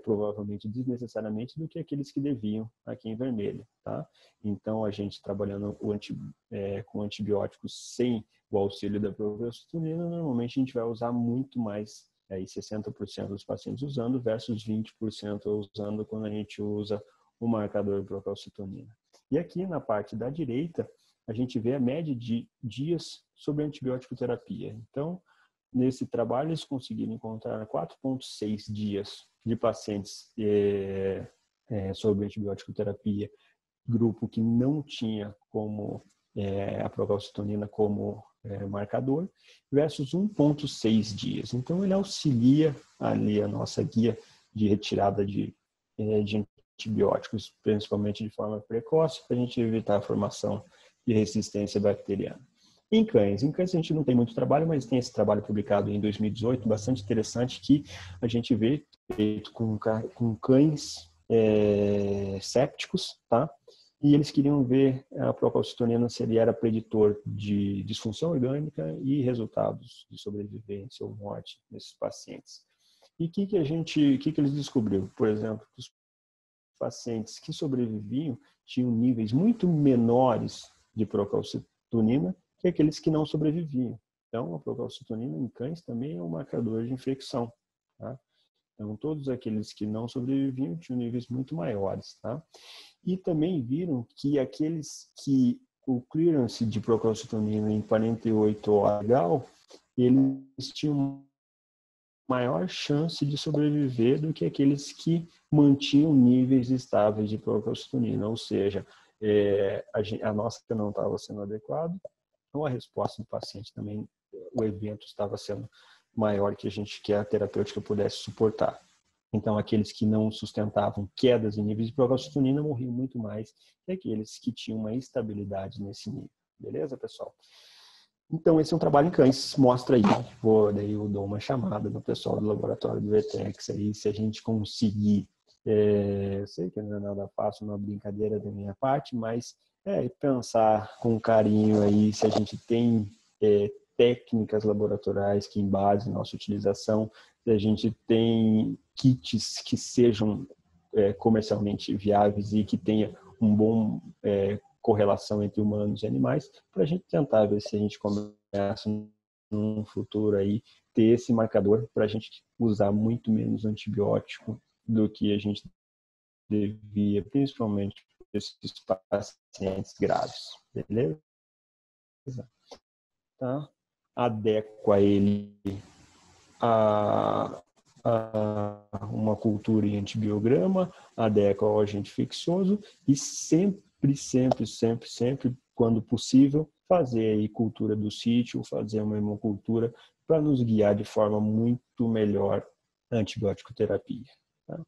S2: provavelmente desnecessariamente, do que aqueles que deviam aqui em vermelho, tá? Então, a gente trabalhando com antibióticos sem o auxílio da procalcitonina, normalmente a gente vai usar muito mais, aí 60% dos pacientes usando versus 20% usando quando a gente usa o marcador de procalcitonina. E aqui na parte da direita, a gente vê a média de dias sobre antibiótico terapia. Então, nesse trabalho, eles conseguiram encontrar 4,6 dias de pacientes sobre antibiótico terapia, grupo que não tinha como a procalcitonina como marcador, versus 1,6 dias. Então, ele auxilia ali a nossa guia de retirada de antibióticos, principalmente de forma precoce, para a gente evitar a formação de resistência bacteriana. Em cães a gente não tem muito trabalho, mas tem esse trabalho publicado em 2018, bastante interessante, que a gente vê feito com cães sépticos, tá? E eles queriam ver a procalcitonina se ele era preditor de disfunção orgânica e resultados de sobrevivência ou morte nesses pacientes. E o que eles descobriram? Por exemplo, os pacientes que sobreviviam tinham níveis muito menores de procalcitonina que aqueles que não sobreviviam. Então, a procalcitonina em cães também é um marcador de infecção, tá? Então, todos aqueles que não sobreviviam tinham níveis muito maiores, tá? E também viram que aqueles que o clearance de procalcitonina em 48 horas legal, eles tinham maior chance de sobreviver do que aqueles que mantinham níveis estáveis de procalcitonina, ou seja, a nossa não estava sendo adequada, ou a resposta do paciente também, o evento estava sendo maior que a terapêutica pudesse suportar. Então, aqueles que não sustentavam quedas em níveis de procalcitonina morriam muito mais que aqueles que tinham uma estabilidade nesse nível. Beleza, pessoal? Então, esse é um trabalho em cães, mostra aí. Daí eu dou uma chamada no pessoal do laboratório do Vertex aí, se a gente conseguir. Eu sei que não é nada fácil, uma brincadeira da minha parte, mas pensar com carinho aí se a gente tem técnicas laboratoriais que embasem nossa utilização, se a gente tem kits que sejam comercialmente viáveis e que tenha um bom correlação entre humanos e animais, para a gente tentar ver se a gente começa num futuro aí ter esse marcador para a gente usar muito menos antibiótico do que a gente devia, principalmente esses pacientes graves, beleza? Tá? Adequa ele a uma cultura em antibiograma, adequa ao agente infeccioso e sempre, quando possível, fazer aí cultura do sítio, fazer uma hemocultura para nos guiar de forma muito melhor a antibiótico terapia. Tá?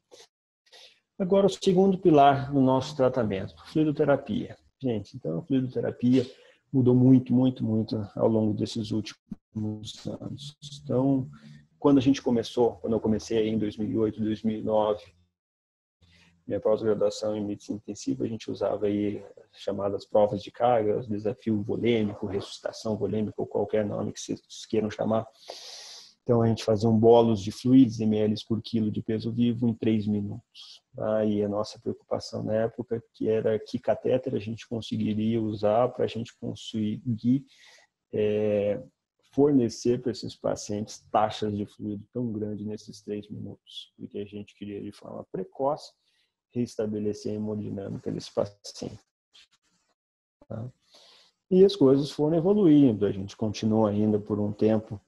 S2: Agora, o segundo pilar do nosso tratamento, fluidoterapia. Gente, então a fluidoterapia mudou muito ao longo desses últimos anos. Então, quando eu comecei em 2008, 2009, minha pós-graduação em medicina intensiva, a gente usava aí chamadas provas de carga, desafio volêmico, ressuscitação volêmica, ou qualquer nome que vocês queiram chamar. Então, a gente fazia um bolos de fluidos, ml por quilo de peso vivo, em 3 minutos. Aí a nossa preocupação na época que era que catéter a gente conseguiria usar para a gente conseguir fornecer para esses pacientes taxas de fluido tão grandes nesses 3 minutos, porque a gente queria, de forma precoce, restabelecer a hemodinâmica desse paciente. Tá? E as coisas foram evoluindo, a gente continuou ainda por um tempo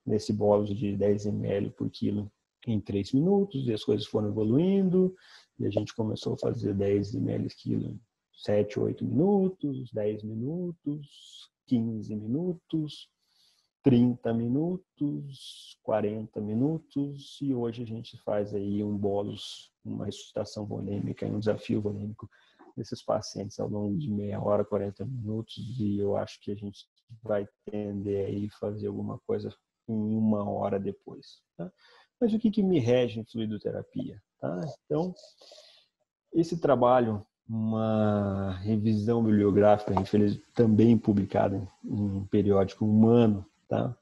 S2: nesse bolos de 10 ml por quilo em 3 minutos, e as coisas foram evoluindo, e a gente começou a fazer 10 ml quilo em 7, 8 minutos, 10 minutos, 15 minutos, 30 minutos, 40 minutos, e hoje a gente faz aí um bolos, uma ressuscitação volêmica, um desafio volêmico desses pacientes ao longo de meia hora, 40 minutos, e eu acho que a gente vai tender aí fazer alguma coisa em 1 hora depois. Tá? Mas o que me rege em fluidoterapia? Tá? Então, esse trabalho, uma revisão bibliográfica, também publicada em um periódico humano, tá?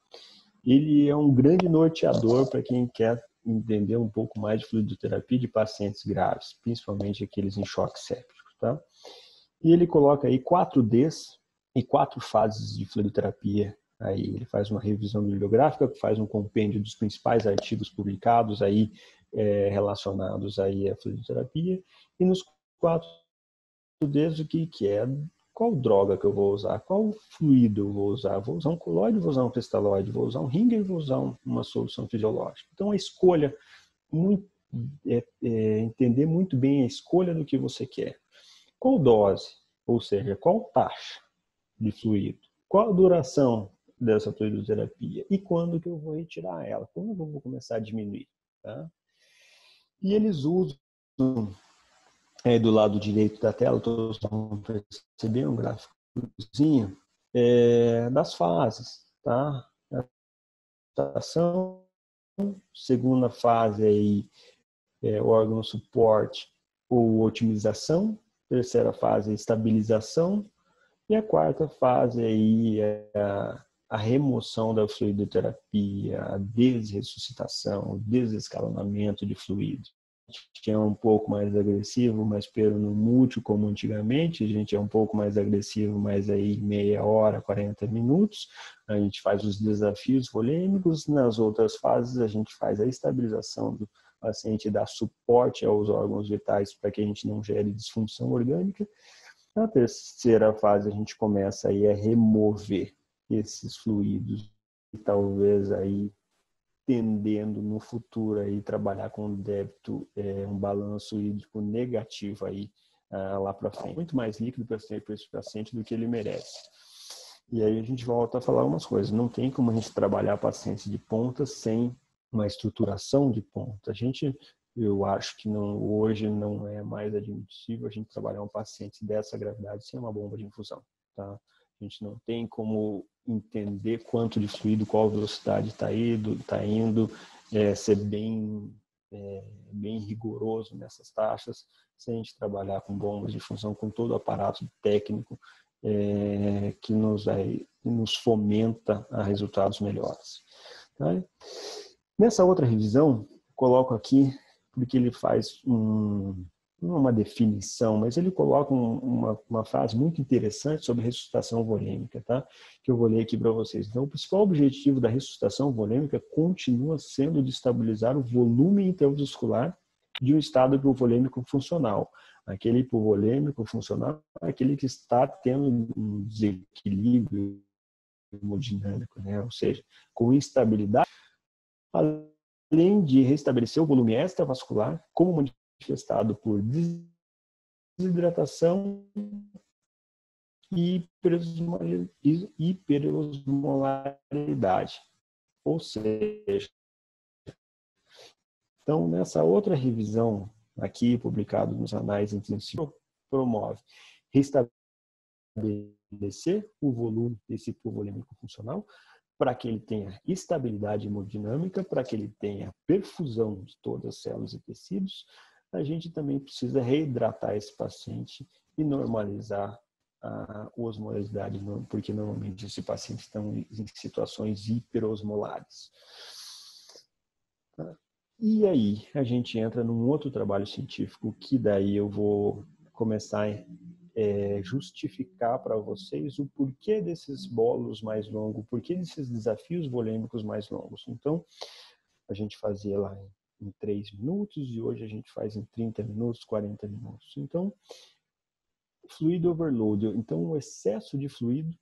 S2: Ele é um grande norteador para quem quer entender um pouco mais de fluidoterapia de pacientes graves, principalmente aqueles em choque séptico. Tá? E ele coloca aí 4 Ds e 4 fases de fluidoterapia. Aí ele faz uma revisão bibliográfica, faz um compêndio dos principais artigos publicados aí relacionados aí à fluidoterapia, e nos 4 Ds o que é, qual droga que eu vou usar, qual fluido eu vou usar um colóide, vou usar um cristalóide, vou usar um ringer, vou usar uma solução fisiológica. Então a escolha, entender muito bem a escolha do que você quer. Qual dose, ou seja, qual taxa de fluido, qual a duração dessa fluidoterapia e quando que eu vou retirar ela, quando eu vou começar a diminuir. Tá? E eles usam, do lado direito da tela, todos vão perceber um gráficozinho das fases. Tá? A estação, segunda fase aí, órgão suporte ou otimização, terceira fase é estabilização, e a quarta fase aí é a remoção da fluidoterapia, a desressuscitação, o desescalonamento de fluido. A gente é um pouco mais agressivo, mas pelo no múltiplo como antigamente, a gente é um pouco mais agressivo, mas aí meia hora, 40 minutos, a gente faz os desafios volêmicos, nas outras fases a gente faz a estabilização do paciente, dá suporte aos órgãos vitais para que a gente não gere disfunção orgânica. Na terceira fase a gente começa aí a remover esses fluidos e talvez aí tendendo no futuro aí trabalhar com um débito, um balanço hídrico negativo aí lá para frente. Muito mais líquido para esse paciente do que ele merece. E aí a gente volta a falar umas coisas. Não tem como a gente trabalhar pacientes de ponta sem uma estruturação de ponta. Eu acho que hoje não é mais admissível a gente trabalhar um paciente dessa gravidade sem uma bomba de infusão. Tá? A gente não tem como entender quanto de fluido, qual velocidade está indo, ser bem rigoroso nessas taxas, sem a gente trabalhar com bombas de infusão, com todo o aparato técnico que nos fomenta a resultados melhores. Tá? Nessa outra revisão, coloco aqui, porque ele faz não uma definição, mas ele coloca uma frase muito interessante sobre ressuscitação volêmica, tá? Que eu vou ler aqui para vocês. Então, o principal objetivo da ressuscitação volêmica continua sendo de estabilizar o volume intravascular de um estado hipovolêmico funcional. Aquele hipovolêmico funcional é aquele que está tendo um desequilíbrio hemodinâmico, né? Ou seja, com instabilidade, além de restabelecer o volume extravascular, como manifestado por desidratação e hiperosmolaridade. Ou seja, então, nessa outra revisão aqui, publicado nos anais intensivos, promove restabelecer o volume desse hipovolêmico funcional, para que ele tenha estabilidade hemodinâmica, para que ele tenha perfusão de todas as células e tecidos. A gente também precisa reidratar esse paciente e normalizar a osmolaridade, porque normalmente esses pacientes estão em situações hiperosmolares. Tá? E aí a gente entra num outro trabalho científico que daí eu vou começar a justificar para vocês o porquê desses bolos mais longos, o porquê desses desafios volêmicos mais longos. Então, a gente fazia lá em 3 minutos e hoje a gente faz em 30 minutos, 40 minutos. Então, fluido overload, então o excesso de fluido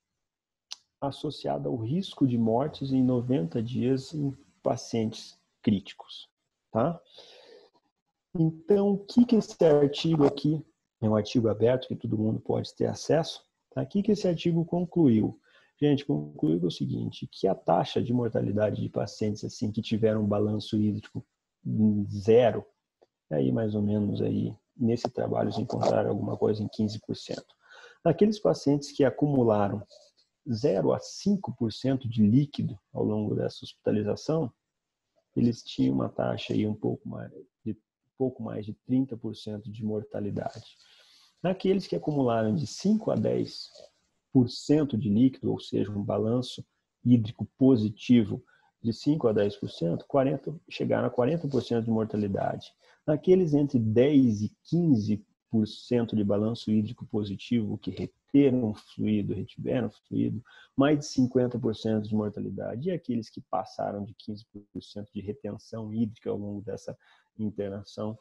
S2: associado ao risco de mortes em 90 dias em pacientes críticos, tá? Então, o que esse artigo aqui, é um artigo aberto que todo mundo pode ter acesso, tá? O que esse artigo concluiu? Gente, concluiu o seguinte, que a taxa de mortalidade de pacientes assim que tiveram um balanço hídrico 0, aí mais ou menos aí nesse trabalho eles encontraram alguma coisa em 15%. Aqueles pacientes que acumularam 0 a 5% de líquido ao longo dessa hospitalização, eles tinham uma taxa aí um pouco mais de 30% de mortalidade. Naqueles que acumularam de 5 a 10% de líquido, ou seja, um balanço hídrico positivo de 5 a 10%, chegaram a 40% de mortalidade. Naqueles entre 10 e 15% de balanço hídrico positivo, que retiveram fluido, mais de 50% de mortalidade. E aqueles que passaram de 15% de retenção hídrica ao longo dessa internação,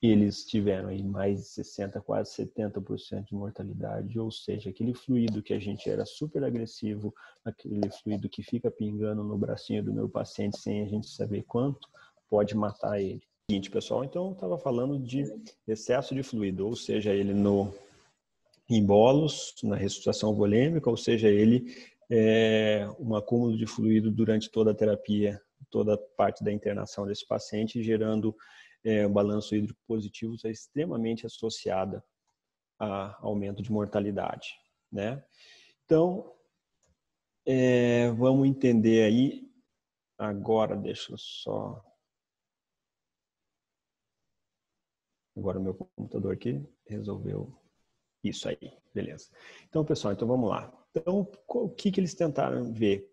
S2: eles tiveram aí mais de 60%, quase 70% de mortalidade, ou seja, aquele fluido que a gente era super agressivo, aquele fluido que fica pingando no bracinho do meu paciente sem a gente saber quanto, pode matar ele. Seguinte, pessoal, então eu estava falando de excesso de fluido, ou seja, ele em bolos, na ressuscitação volêmica, ou seja, ele um acúmulo de fluido durante toda a terapia, toda a parte da internação desse paciente, gerando um balanço hídrico positivo, é extremamente associada a aumento de mortalidade, né? Então, vamos entender aí, agora deixa eu só... Agora o meu computador aqui resolveu isso aí, beleza. Então, pessoal, então vamos lá. Então, o que eles tentaram ver?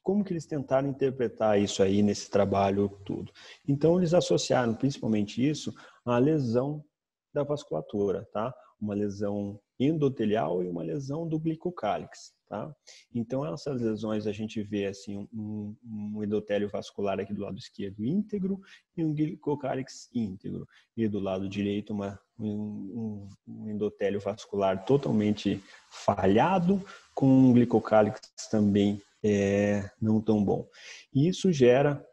S2: Como que eles tentaram interpretar isso aí nesse trabalho tudo? Então, eles associaram principalmente isso à lesão da vasculatura, tá? Uma lesão endotelial e uma lesão do glicocálix, tá? Então, essas lesões a gente vê assim um endotélio vascular aqui do lado esquerdo íntegro e um glicocálix íntegro. E do lado direito um endotélio vascular totalmente falhado, com um glicocálix também não tão bom. E isso gera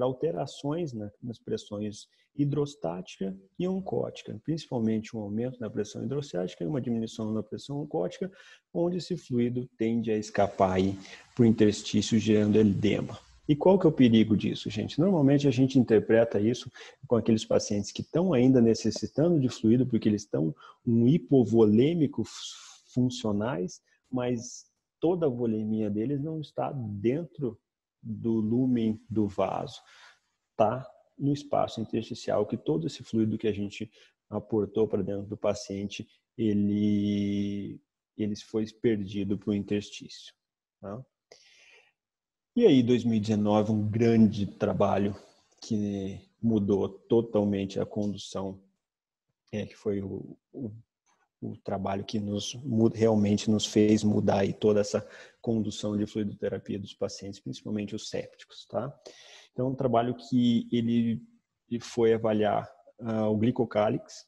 S2: alterações nas pressões hidrostática e oncótica, principalmente um aumento na pressão hidrostática e uma diminuição na pressão oncótica, onde esse fluido tende a escapar para o interstício, gerando edema. E qual que é o perigo disso, gente? Normalmente a gente interpreta isso com aqueles pacientes que estão ainda necessitando de fluido, porque eles estão hipovolêmicos funcionais, mas toda a volemia deles não está dentro do lúmen do vaso, tá no espaço intersticial, que todo esse fluido que a gente aportou para dentro do paciente, ele foi perdido para o interstício, tá? E aí, 2019, um grande trabalho que mudou totalmente a condução, que foi o trabalho que realmente nos fez mudar aí toda essa condução de fluidoterapia dos pacientes, principalmente os sépticos, tá? Então, um trabalho que ele foi avaliar o glicocálix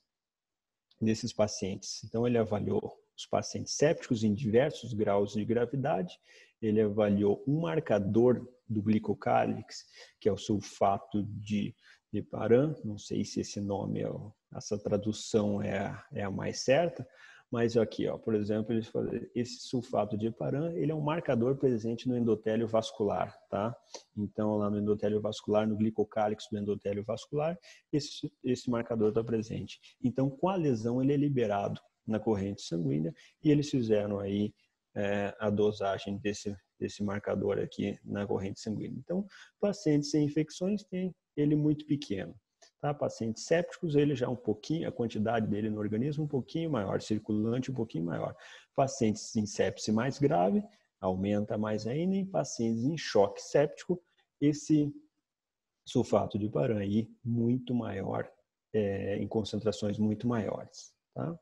S2: desses pacientes. Então, ele avaliou os pacientes sépticos em diversos graus de gravidade, ele avaliou um marcador do glicocálix, que é o sulfato de heparan, não sei se esse nome, essa tradução é a mais certa, mas aqui, por exemplo, esse sulfato de heparan, ele é um marcador presente no endotélio vascular, tá? Então, lá no endotélio vascular, no glicocálix do endotélio vascular, esse marcador está presente. Então, com a lesão, ele é liberado na corrente sanguínea e eles fizeram aí a dosagem desse marcador aqui na corrente sanguínea. Então, pacientes sem infecções têm ele muito pequeno. Tá? Pacientes sépticos, ele já um pouquinho, a quantidade dele no organismo um pouquinho maior, circulante um pouquinho maior. Pacientes em sepse mais grave, aumenta mais ainda. Em pacientes em choque séptico, esse sulfato de paran aí muito maior, em concentrações muito maiores. Tá?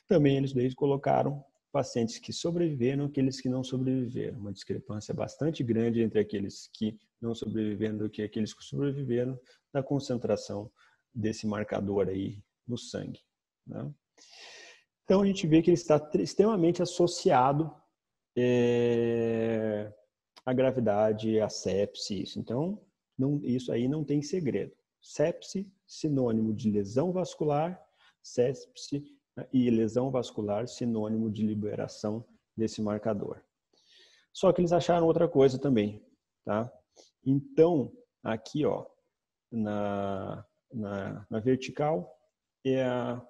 S2: Também eles colocaram pacientes que sobreviveram e aqueles que não sobreviveram. Uma discrepância bastante grande entre aqueles que não sobreviveram e aqueles que sobreviveram da concentração desse marcador aí no sangue. Né? Então a gente vê que ele está extremamente associado à gravidade, à sepse. Então, isso aí não tem segredo. Sepse, sinônimo de lesão vascular, sepse e lesão vascular, sinônimo de liberação desse marcador. Só que eles acharam outra coisa também, tá? Então, aqui, ó, na vertical é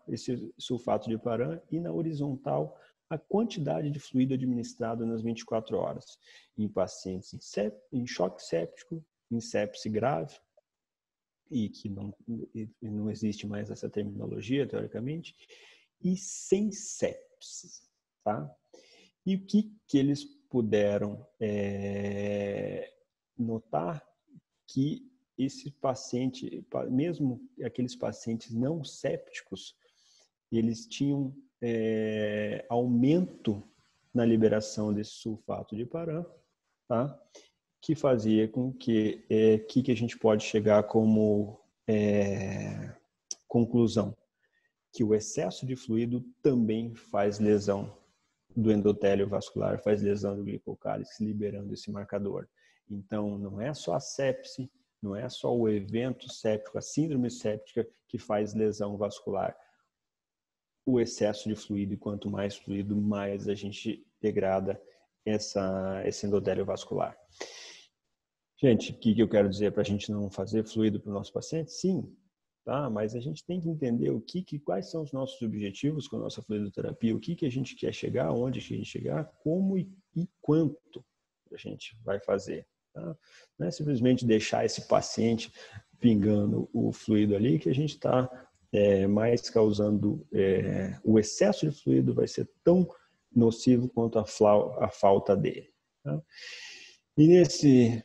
S2: esse sulfato de paran e na horizontal a quantidade de fluido administrado nas 24 horas em pacientes em choque séptico, em sepse grave, e que não existe mais essa terminologia, teoricamente, e sem sepsis, tá? E o que eles puderam notar? Que esse paciente, mesmo aqueles pacientes não sépticos, eles tinham aumento na liberação desse sulfato de paran, tá? Que fazia com que a gente pode chegar como conclusão que o excesso de fluido também faz lesão do endotélio vascular, faz lesão do glicocálix, liberando esse marcador. Então, não é só a sepse, não é só o evento séptico, a síndrome séptica que faz lesão vascular. O excesso de fluido, e quanto mais fluido, mais a gente degrada esse endotélio vascular. Gente, o que eu quero dizer para a gente não fazer fluido para o nosso paciente? Sim, tá? Mas a gente tem que entender quais são os nossos objetivos com a nossa fluidoterapia, o que a gente quer chegar, onde que a gente chegar, como e quanto a gente vai fazer. Tá? Não é simplesmente deixar esse paciente pingando o fluido ali que a gente está mais causando o excesso de fluido vai ser tão nocivo quanto a falta dele. Tá? E nesse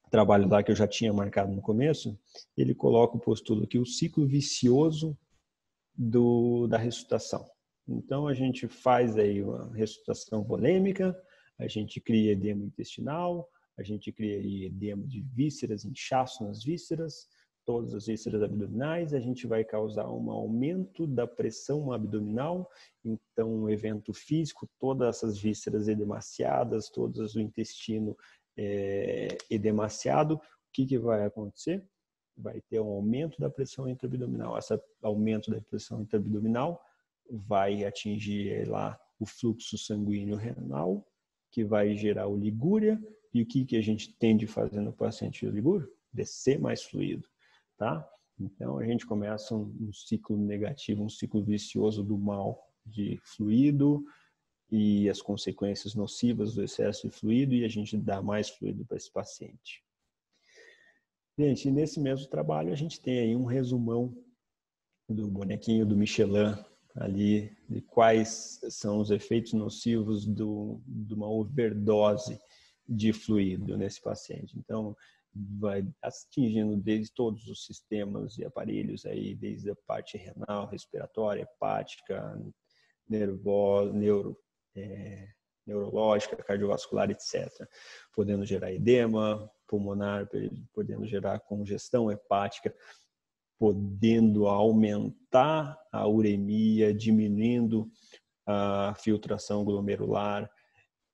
S2: trabalho lá que eu já tinha marcado no começo, ele coloca o postulo aqui, o ciclo vicioso da ressuscitação. Então, a gente faz aí uma ressuscitação volêmica, a gente cria edema intestinal, a gente cria aí edema de vísceras, inchaço nas vísceras, todas as vísceras abdominais, a gente vai causar um aumento da pressão abdominal, então um evento físico, todas essas vísceras edemaciadas, todo o intestino edemaciado, o que vai acontecer? Vai ter um aumento da pressão intraabdominal. Esse aumento da pressão intraabdominal vai atingir lá o fluxo sanguíneo renal, que vai gerar oligúria. E o que a gente tem de fazer no paciente de oligúria? Descer mais fluido, tá? Então, a gente começa um ciclo negativo, um ciclo vicioso do mal de fluido e as consequências nocivas do excesso de fluido, e a gente dá mais fluido para esse paciente. Gente, nesse mesmo trabalho a gente tem aí um resumão do bonequinho do Michelin ali, de quais são os efeitos nocivos de uma overdose de fluido nesse paciente. Então, vai atingindo desde todos os sistemas e aparelhos aí, desde a parte renal, respiratória, hepática, neurológica, cardiovascular, etc. Podendo gerar edema pulmonar, podendo gerar congestão hepática, podendo aumentar a uremia, diminuindo a filtração glomerular,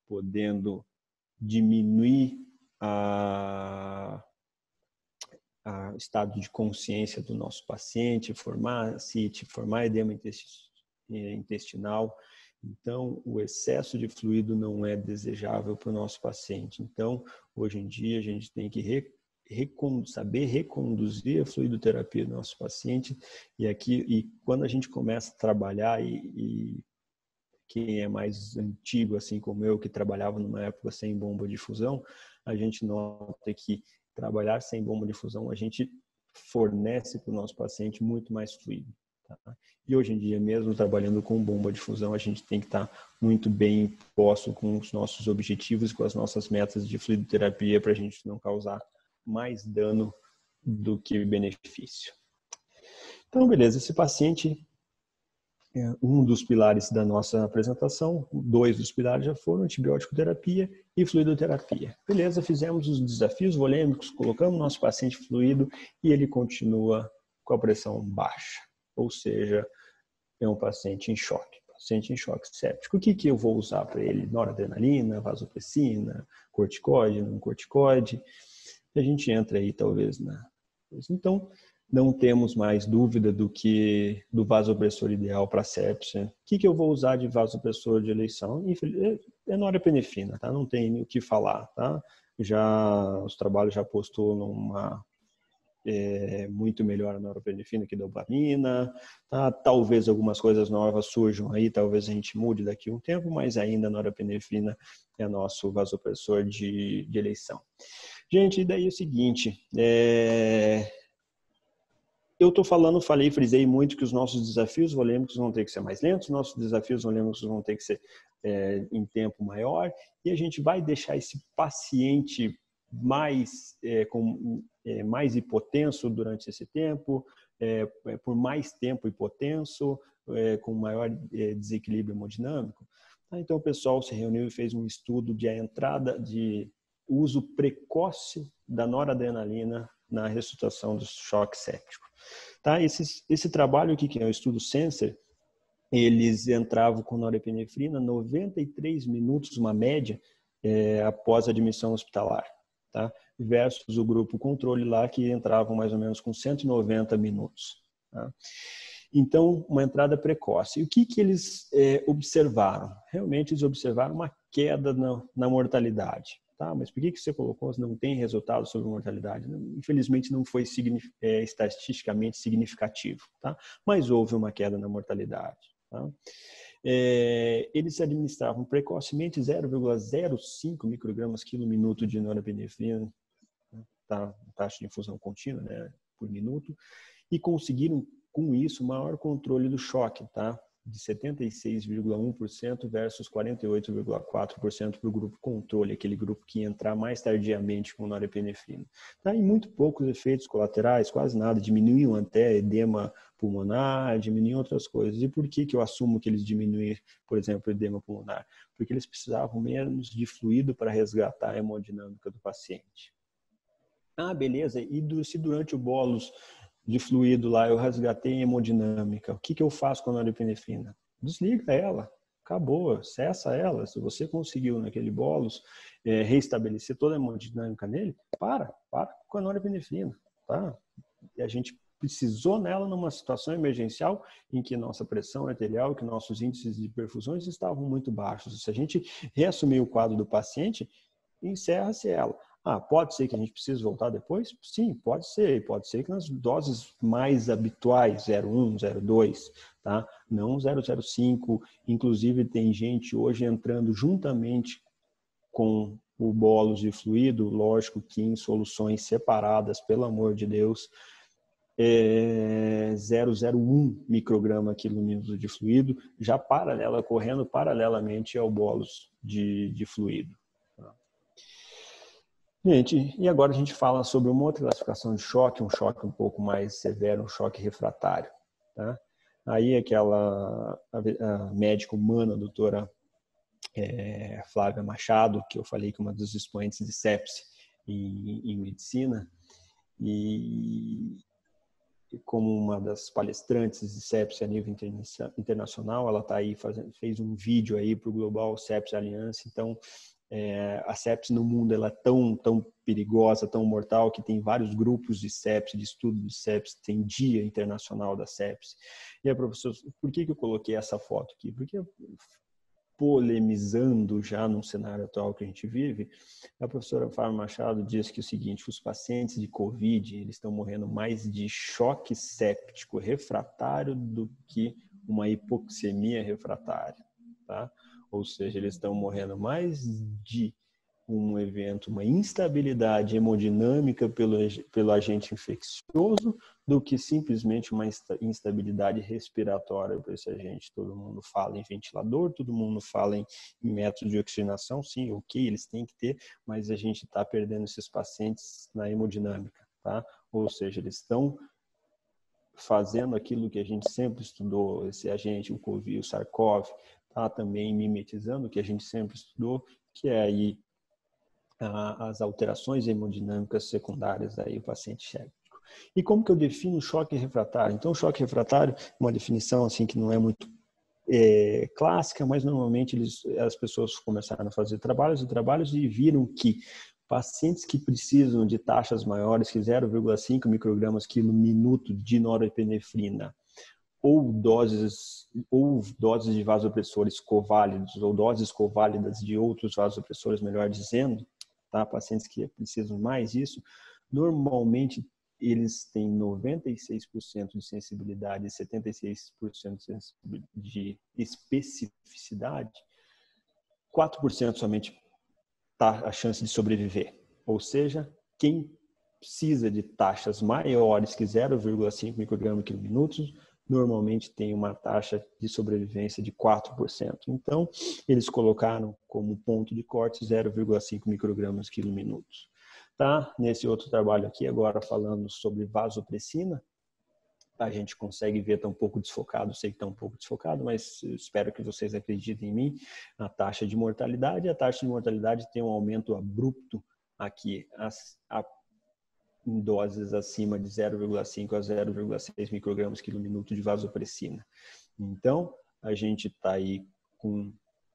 S2: podendo diminuir o estado de consciência do nosso paciente, formar edema intestinal. Então, o excesso de fluido não é desejável para o nosso paciente. Então, hoje em dia, a gente tem que saber reconduzir a fluidoterapia do nosso paciente. E quando a gente começa a trabalhar, e quem é mais antigo, assim como eu, que trabalhava numa época sem bomba de difusão, a gente nota que trabalhar sem bomba de difusão, a gente fornece para o nosso paciente muito mais fluido. Tá? E hoje em dia, mesmo trabalhando com bomba de fusão, a gente tem que estar muito bem posto com os nossos objetivos, com as nossas metas de fluidoterapia, para a gente não causar mais dano do que benefício. Então, beleza, esse paciente é um dos pilares da nossa apresentação, 2 dos pilares já foram antibiótico terapia e fluidoterapia. Beleza, fizemos os desafios volêmicos, colocamos nosso paciente fluido e ele continua com a pressão baixa, ou seja, é um paciente em choque séptico. O que eu vou usar para ele? Noradrenalina, vasopressina, corticoide, não corticoide? E a gente entra aí talvez na... Então, não temos mais dúvida do vasopressor ideal para sepse. O que eu vou usar de vasopressor de eleição? É norepinefrina, tá? Não tem o que falar, tá? Os trabalhos já apostou numa muito melhor a norepinefrina que a dopamina, tá? Talvez algumas coisas novas surjam aí, talvez a gente mude daqui a um tempo, mas ainda a norepinefrina é nosso vasopressor de eleição. Gente, e daí é o seguinte, eu estou frisei muito que os nossos desafios volêmicos vão ter que ser mais lentos, nossos desafios volêmicos vão ter que ser em tempo maior, e a gente vai deixar esse paciente mais hipotenso durante esse tempo, por mais tempo hipotenso, com maior desequilíbrio hemodinâmico. Então o pessoal se reuniu e fez um estudo de entrada de uso precoce da noradrenalina na ressuscitação do choque séptico. Tá? Esse trabalho aqui, que é o estudo Sensor, eles entravam com norepinefrina 93 minutos, uma média, após a admissão hospitalar, tá? Versus o grupo controle lá, que entravam mais ou menos com 190 minutos. Tá? Então, uma entrada precoce. E o que eles observaram? Realmente, eles observaram uma queda na mortalidade. Tá, mas por que você colocou não tem resultado sobre mortalidade? Infelizmente não foi estatisticamente significativo, tá? Mas houve uma queda na mortalidade. Tá? Eles administravam precocemente 0,05 microgramas quilo minuto de norepinefrina, tá? Taxa de infusão contínua, né, por minuto, e conseguiram com isso maior controle do choque, tá? De 76,1% versus 48,4% para o grupo controle, aquele grupo que ia entrar mais tardiamente com norepinefrina. Tá? E muito poucos efeitos colaterais, quase nada, diminuíam até edema pulmonar, diminuíam outras coisas. E por que eu assumo que eles diminuíram, por exemplo, edema pulmonar? Porque eles precisavam menos de fluido para resgatar a hemodinâmica do paciente. Ah, beleza, e se durante o bolus de fluido lá, eu resgatei hemodinâmica. O que eu faço com a norepinefrina? Desliga ela, acabou, cessa ela. Se você conseguiu naquele bolus reestabelecer toda a hemodinâmica nele, para com a norepinefrina, tá? E a gente precisou nela numa situação emergencial em que nossa pressão arterial, que nossos índices de perfusões estavam muito baixos. Se a gente reassumir o quadro do paciente, encerra-se ela. Ah, pode ser que a gente precise voltar depois? Sim, pode ser. Pode ser que nas doses mais habituais, 0,1, 0,2, tá? Não 0,05. Inclusive, tem gente hoje entrando juntamente com o bolus de fluido, lógico que em soluções separadas, pelo amor de Deus, 0,01 micrograma quilo minuto de fluido, já correndo paralelamente ao bolus de fluido. Gente, e agora a gente fala sobre uma outra classificação de choque, um choque um pouco mais severo, um choque refratário. Tá? Aí a médica humana, a doutora Flávia Machado, que eu falei que é uma dos expoentes de sepse em medicina, e como uma das palestrantes de sepse a nível internacional, ela está aí fez um vídeo aí para o Global Sepsis Alliance. Então, a sepse no mundo ela é tão perigosa, tão mortal, que tem vários grupos de sepse, de estudo de sepse, tem Dia Internacional da Sepse. E a professora, por que eu coloquei essa foto aqui? Porque polemizando já num cenário atual que a gente vive, a professora Flávia Machado diz que o seguinte: os pacientes de Covid, eles estão morrendo mais de choque séptico refratário do que uma hipoxemia refratária, tá? Ou seja, eles estão morrendo mais de um evento, uma instabilidade hemodinâmica pelo agente infeccioso do que simplesmente uma instabilidade respiratória por esse agente. Todo mundo fala em ventilador, todo mundo fala em método de oxigenação, sim, ok, eles têm que ter, mas a gente está perdendo esses pacientes na hemodinâmica, tá? Ou seja, eles estão fazendo aquilo que a gente sempre estudou, esse agente, o COVID, o SARS-CoV, tá também mimetizando o que a gente sempre estudou, que é aí as alterações hemodinâmicas secundárias aí o paciente séptico. E como que eu defino o choque refratário? Então, o choque refratário é uma definição assim que não é muito clássica, mas normalmente as pessoas começaram a fazer trabalhos e viram que pacientes que precisam de taxas maiores que 0,5 microgramas quilo minuto de norepinefrina ou doses de vasopressores coválidos ou doses coválidas de outros vasopressores, melhor dizendo, tá? Pacientes que precisam mais disso, normalmente eles têm 96% de sensibilidade e 76% de especificidade, 4% somente tá a chance de sobreviver. Ou seja, quem precisa de taxas maiores que 0,5 microgramas por minuto, normalmente tem uma taxa de sobrevivência de 4%. Então, eles colocaram como ponto de corte 0,5 microgramas por minuto. Tá? Nesse outro trabalho aqui, agora falando sobre vasopressina, a gente consegue ver, está um pouco desfocado, sei que está um pouco desfocado, mas espero que vocês acreditem em mim, a taxa de mortalidade. A taxa de mortalidade tem um aumento abrupto aqui, em doses acima de 0,5 a 0,6 microgramas quilo minuto de vasopressina. Então, a gente está aí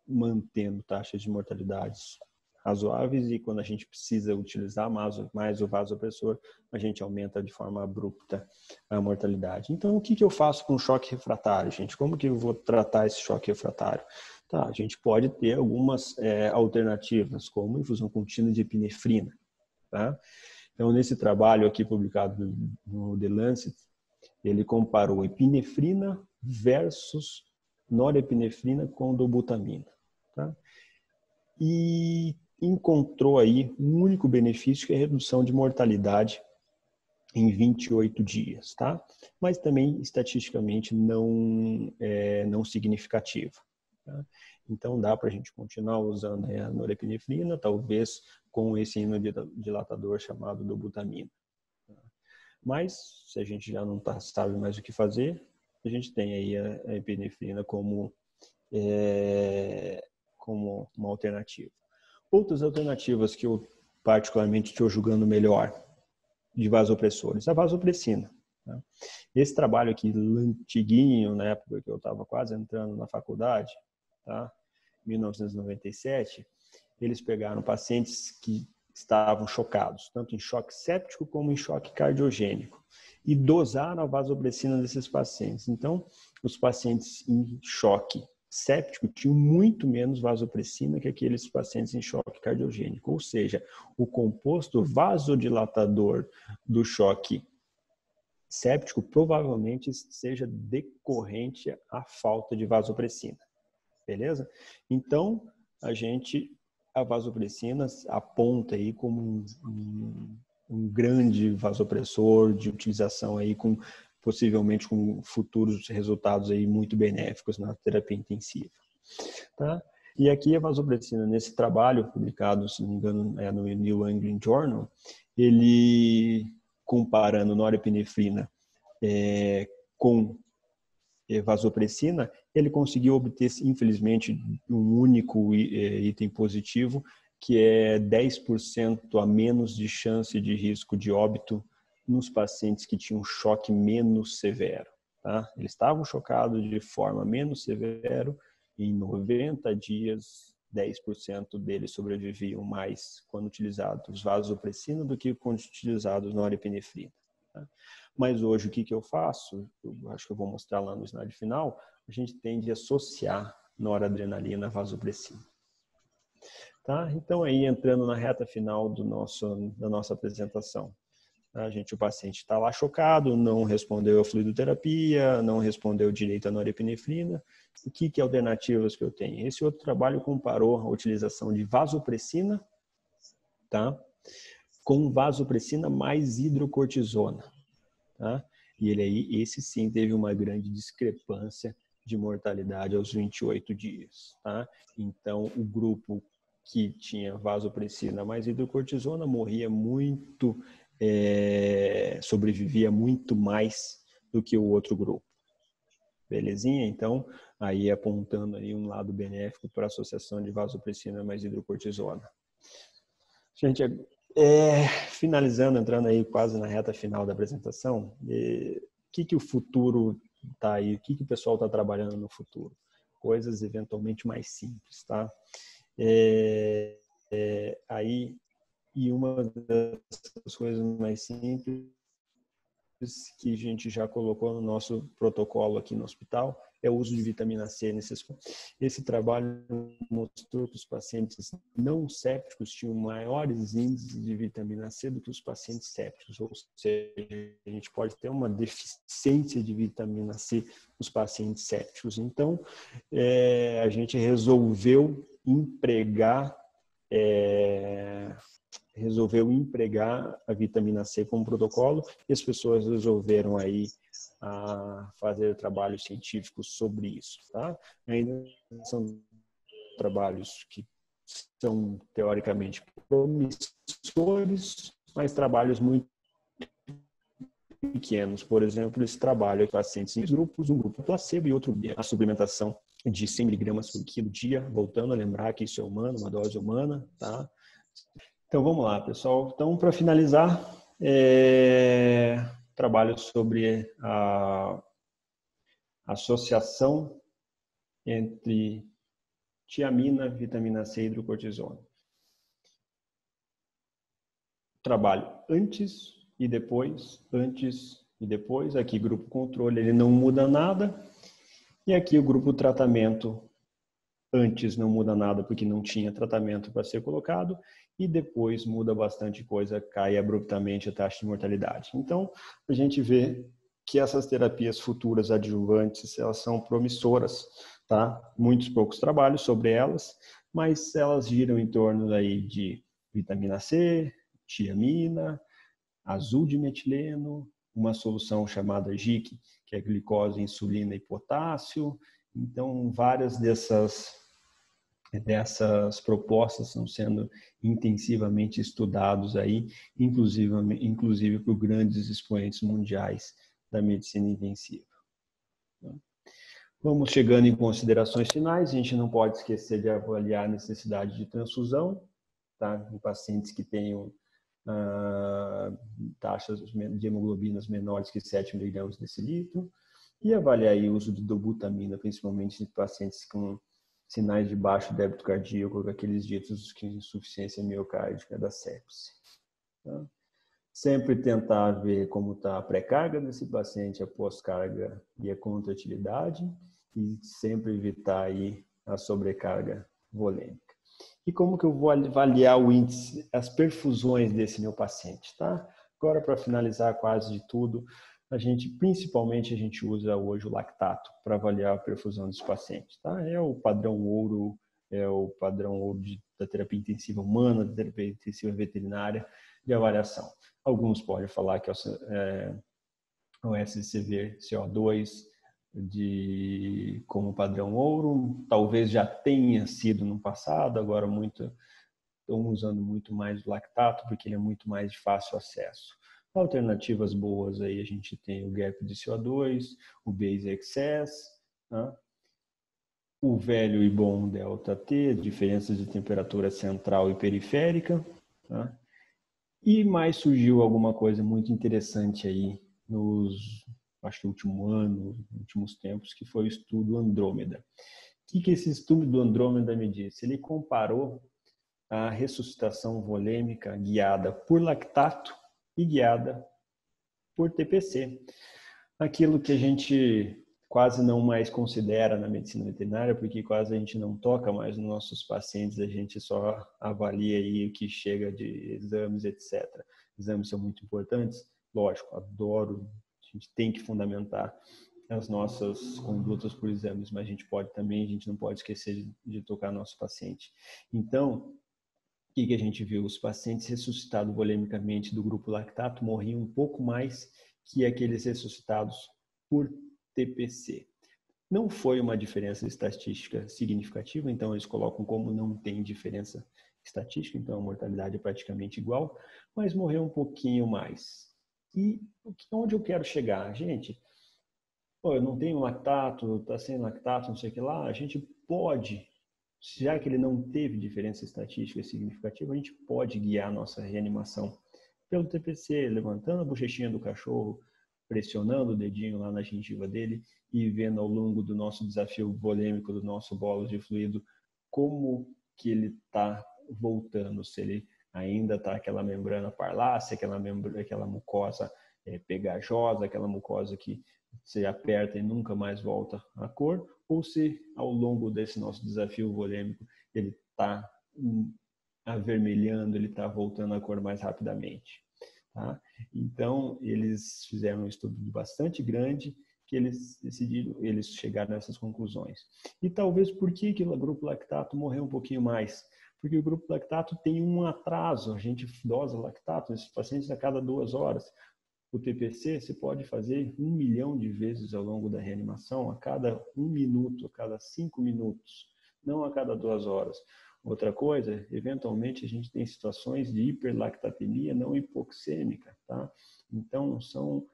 S2: mantendo taxas de mortalidades razoáveis e quando a gente precisa utilizar mais o vasopressor, a gente aumenta de forma abrupta a mortalidade. Então, o que eu faço com o choque refratário, gente? Como que eu vou tratar esse choque refratário? Tá, a gente pode ter algumas alternativas, como infusão contínua de epinefrina, tá? Então, nesse trabalho aqui publicado no The Lancet, ele comparou epinefrina versus norepinefrina com dobutamina, tá? E encontrou aí um único benefício, que é a redução de mortalidade em 28 dias, tá? Mas também estatisticamente não significativa, tá? Então dá para a gente continuar usando a norepinefrina, talvez com esse inodilatador chamado dobutamina. Mas se a gente já não sabe mais o que fazer, a gente tem aí a epinefrina como uma alternativa. Outras alternativas que eu particularmente estou julgando melhor de vasopressores, a vasopressina. Tá? Esse trabalho aqui, antiguinho, na época que eu estava quase entrando na faculdade, tá? 1997, eles pegaram pacientes que estavam chocados, tanto em choque séptico como em choque cardiogênico, e dosaram a vasopressina desses pacientes. Então, os pacientes em choque séptico tinham muito menos vasopressina que aqueles pacientes em choque cardiogênico. Ou seja, o composto vasodilatador do choque séptico provavelmente seja decorrente à falta de vasopressina. Beleza? Então, a vasopressina aponta aí como um grande vasopressor de utilização aí possivelmente com futuros resultados aí muito benéficos na terapia intensiva. Tá? E aqui a vasopressina, nesse trabalho publicado, se não me engano, no New England Journal, ele comparando norepinefrina com vasopressina, ele conseguiu obter, infelizmente, um único item positivo, que é 10% a menos de chance de risco de óbito nos pacientes que tinham choque menos severo. Tá? Eles estavam chocados de forma menos severa e em 90 dias, 10% deles sobreviviam mais quando utilizados vasopressina do que quando utilizados norepinefrina. Tá? Mas hoje o que eu faço? Eu acho que eu vou mostrar lá no slide final. A gente tende a associar noradrenalina à vasopressina. Tá? Então aí entrando na reta final da nossa apresentação. O paciente está lá chocado, não respondeu a fluidoterapia, não respondeu direito à norepinefrina. Que alternativas que eu tenho? Esse outro trabalho comparou a utilização de vasopressina tá? Com vasopressina mais hidrocortisona, tá? E esse sim teve uma grande discrepância de mortalidade aos 28 dias, tá? Então, o grupo que tinha vasopressina mais hidrocortisona morria muito, sobrevivia muito mais do que o outro grupo. Belezinha? Então, aí apontando aí um lado benéfico para a associação de vasopressina mais hidrocortisona. Gente, finalizando, entrando aí quase na reta final da apresentação, o que o futuro está aí? O que o pessoal está trabalhando no futuro? Coisas eventualmente mais simples, tá? Aí, e uma das coisas mais simples que a gente já colocou no nosso protocolo aqui no hospital é o uso de vitamina C nesses. Esse trabalho mostrou que os pacientes não sépticos tinham maiores índices de vitamina C do que os pacientes sépticos, ou seja, a gente pode ter uma deficiência de vitamina C nos pacientes sépticos. Então, a gente resolveu empregar a vitamina C como protocolo e as pessoas resolveram aí fazer trabalhos científicos sobre isso, tá? Ainda são trabalhos que são teoricamente promissores, mas trabalhos muito pequenos. Por exemplo, esse trabalho de pacientes em grupos, um grupo placebo e outro a suplementação de 100 miligramas por quilo dia, voltando a lembrar que isso é humano, uma dose humana, tá? Então, vamos lá, pessoal. Então, para finalizar, trabalho sobre a associação entre tiamina, vitamina C e hidrocortisona. Trabalho antes e depois, Aqui, grupo controle, ele não muda nada. E aqui, o grupo tratamento, antes não muda nada porque não tinha tratamento para ser colocado. E depois muda bastante coisa, cai abruptamente a taxa de mortalidade. Então, a gente vê que essas terapias futuras adjuvantes, elas são promissoras, tá? Muitos poucos trabalhos sobre elas, mas elas giram em torno aí de vitamina C, tiamina, azul de metileno, uma solução chamada GIC, que é glicose, insulina e potássio. Então, várias dessas propostas estão sendo intensivamente estudados aí, inclusive por grandes expoentes mundiais da medicina intensiva. Vamos chegando em considerações finais. A gente não pode esquecer de avaliar a necessidade de transfusão, tá? Em pacientes que tenham taxas de hemoglobinas menores que 7 mg desse litro, e avaliar o uso de dobutamina, principalmente em pacientes com sinais de baixo débito cardíaco, aqueles ditos de insuficiência miocárdica da sepse. Tá? Sempre tentar ver como está a pré-carga desse paciente, a pós-carga e a contratilidade, e sempre evitar aí a sobrecarga volêmica. E como que eu vou avaliar o índice, as perfusões desse meu paciente, tá? Agora, para finalizar quase de tudo, principalmente a gente usa hoje o lactato para avaliar a perfusão dos pacientes, tá? É o padrão ouro da terapia intensiva humana, da terapia intensiva veterinária de avaliação. Alguns podem falar que é o SCV CO2 como padrão ouro, talvez já tenha sido no passado, agora estão usando muito mais o lactato porque ele é muito mais de fácil acesso. Alternativas boas aí a gente tem o gap de CO2, o base excess, né? O velho e bom delta T, diferenças de temperatura central e periférica, né? E mais surgiu alguma coisa muito interessante aí acho que últimos tempos, que foi o estudo Andrômeda. O que esse estudo do Andrômeda me disse? Ele comparou a ressuscitação volêmica guiada por lactato e guiada por TPC. Aquilo que a gente quase não mais considera na medicina veterinária, porque quase a gente não toca mais nos nossos pacientes, a gente só avalia aí o que chega de exames, etc. Exames são muito importantes, lógico, adoro, a gente tem que fundamentar as nossas condutas por exames, mas a gente não pode esquecer de tocar nosso paciente. Então, que a gente viu? Os pacientes ressuscitados volemicamente do grupo lactato morriam um pouco mais que aqueles ressuscitados por TPC. Não foi uma diferença estatística significativa, então eles colocam como não tem diferença estatística, então a mortalidade é praticamente igual, mas morreu um pouquinho mais. E onde eu quero chegar? Gente, eu não tenho lactato, está sem lactato, não sei o que lá, a gente pode, já que ele não teve diferença estatística significativa, a gente pode guiar a nossa reanimação pelo TPC, levantando a bochechinha do cachorro, pressionando o dedinho lá na gengiva dele e vendo ao longo do nosso desafio volêmico, do nosso bolo de fluido, como que ele está voltando, se ele ainda está aquela membrana parlácea, aquela mucosa pegajosa, aquela mucosa que você aperta e nunca mais volta a cor, ou se ao longo desse nosso desafio volêmico ele está avermelhando, ele está voltando a cor mais rapidamente. Tá? Então, eles fizeram um estudo bastante grande que eles chegaram nessas conclusões. E talvez por que o grupo lactato morreu um pouquinho mais? Porque o grupo lactato tem um atraso, a gente dosa lactato nesses pacientes a cada 2 horas. O TPC você pode fazer 1 milhão de vezes ao longo da reanimação, a cada 1 minuto, a cada 5 minutos, não a cada 2 horas. Outra coisa, eventualmente a gente tem situações de hiperlactatemia não hipoxêmica, tá? Então, são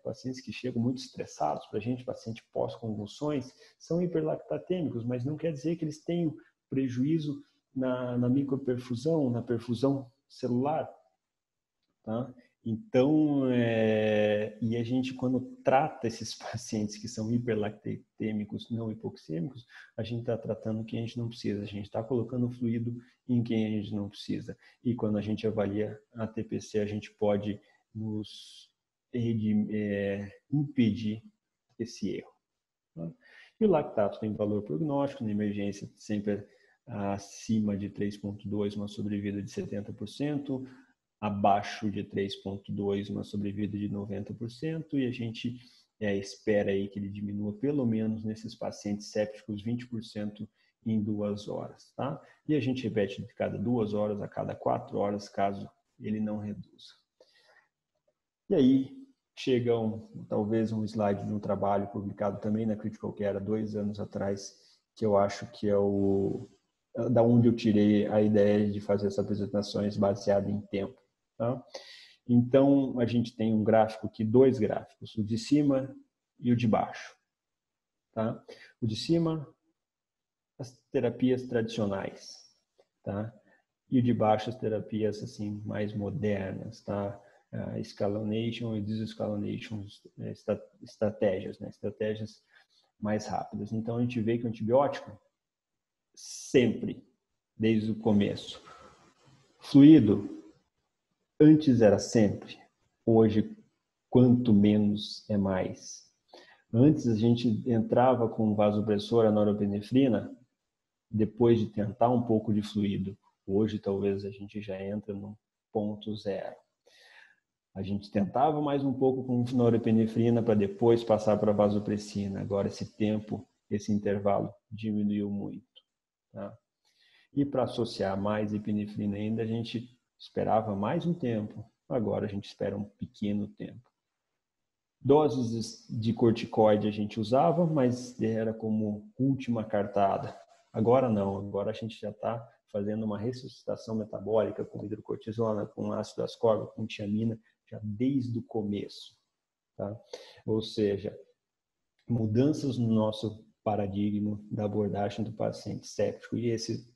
S2: pacientes que chegam muito estressados para a gente, paciente pós-convulsões, são hiperlactatêmicos, mas não quer dizer que eles tenham prejuízo na microperfusão, na perfusão celular, tá? Então, e a gente, quando trata esses pacientes que são hiperlactêmicos, não hipoxêmicos, a gente está tratando quem a gente não precisa, a gente está colocando fluido em quem a gente não precisa. E quando a gente avalia a TPC, a gente pode nos impedir esse erro. Tá? E o lactato tem valor prognóstico, na emergência sempre acima de 3,2, uma sobrevida de 70%, abaixo de 3,2, uma sobrevida de 90%, e a gente espera aí que ele diminua pelo menos nesses pacientes sépticos 20% em 2 horas, tá? E a gente repete de cada 2 horas a cada 4 horas, caso ele não reduza. E aí chega talvez um slide de um trabalho publicado também na Critical Care há 2 anos atrás, que eu acho que é da onde eu tirei a ideia de fazer essas apresentações baseada em tempo. Tá? Então, a gente tem um gráfico aqui, 2 gráficos, o de cima e o de baixo. Tá? O de cima, as terapias tradicionais. Tá? E o de baixo, as terapias assim, mais modernas. Tá? Escalonation e desescalonation estratégias, né? Estratégias mais rápidas. Então, a gente vê que o antibiótico, sempre, desde o começo, fluido, antes era sempre, hoje quanto menos é mais. Antes a gente entrava com vasopressor, a norepinefrina, depois de tentar um pouco de fluido. Hoje talvez a gente já entra no ponto zero. A gente tentava mais um pouco com norepinefrina para depois passar para vasopressina. Agora esse tempo, esse intervalo diminuiu muito. Tá? E para associar mais epinefrina ainda, a gente esperava mais um tempo. Agora a gente espera um pequeno tempo. Doses de corticoide a gente usava, mas era como última cartada. Agora não, agora a gente já está fazendo uma ressuscitação metabólica com hidrocortisona, com ácido ascórbico, com tiamina, já desde o começo. Tá? Ou seja, mudanças no nosso paradigma da abordagem do paciente séptico. E esse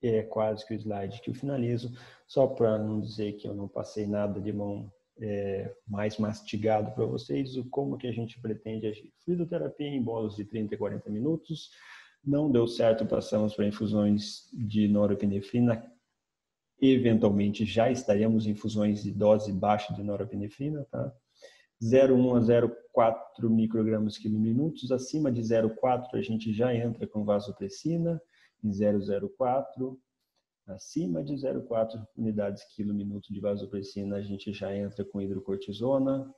S2: é quase que o slide que eu finalizo, só para não dizer que eu não passei nada de mão mais mastigado para vocês, como que a gente pretende agir. Fluidoterapia em bolos de 30 e 40 minutos, não deu certo, passamos para infusões de norepinefrina, eventualmente já estaremos em infusões de dose baixa de norepinefrina, tá? 0,1 a 0,4 microgramas quilo minutos, acima de 0,4 a gente já entra com vasopressina, em 0,04, acima de 0,4 unidades quilo minuto de vasopressina, a gente já entra com hidrocortisona,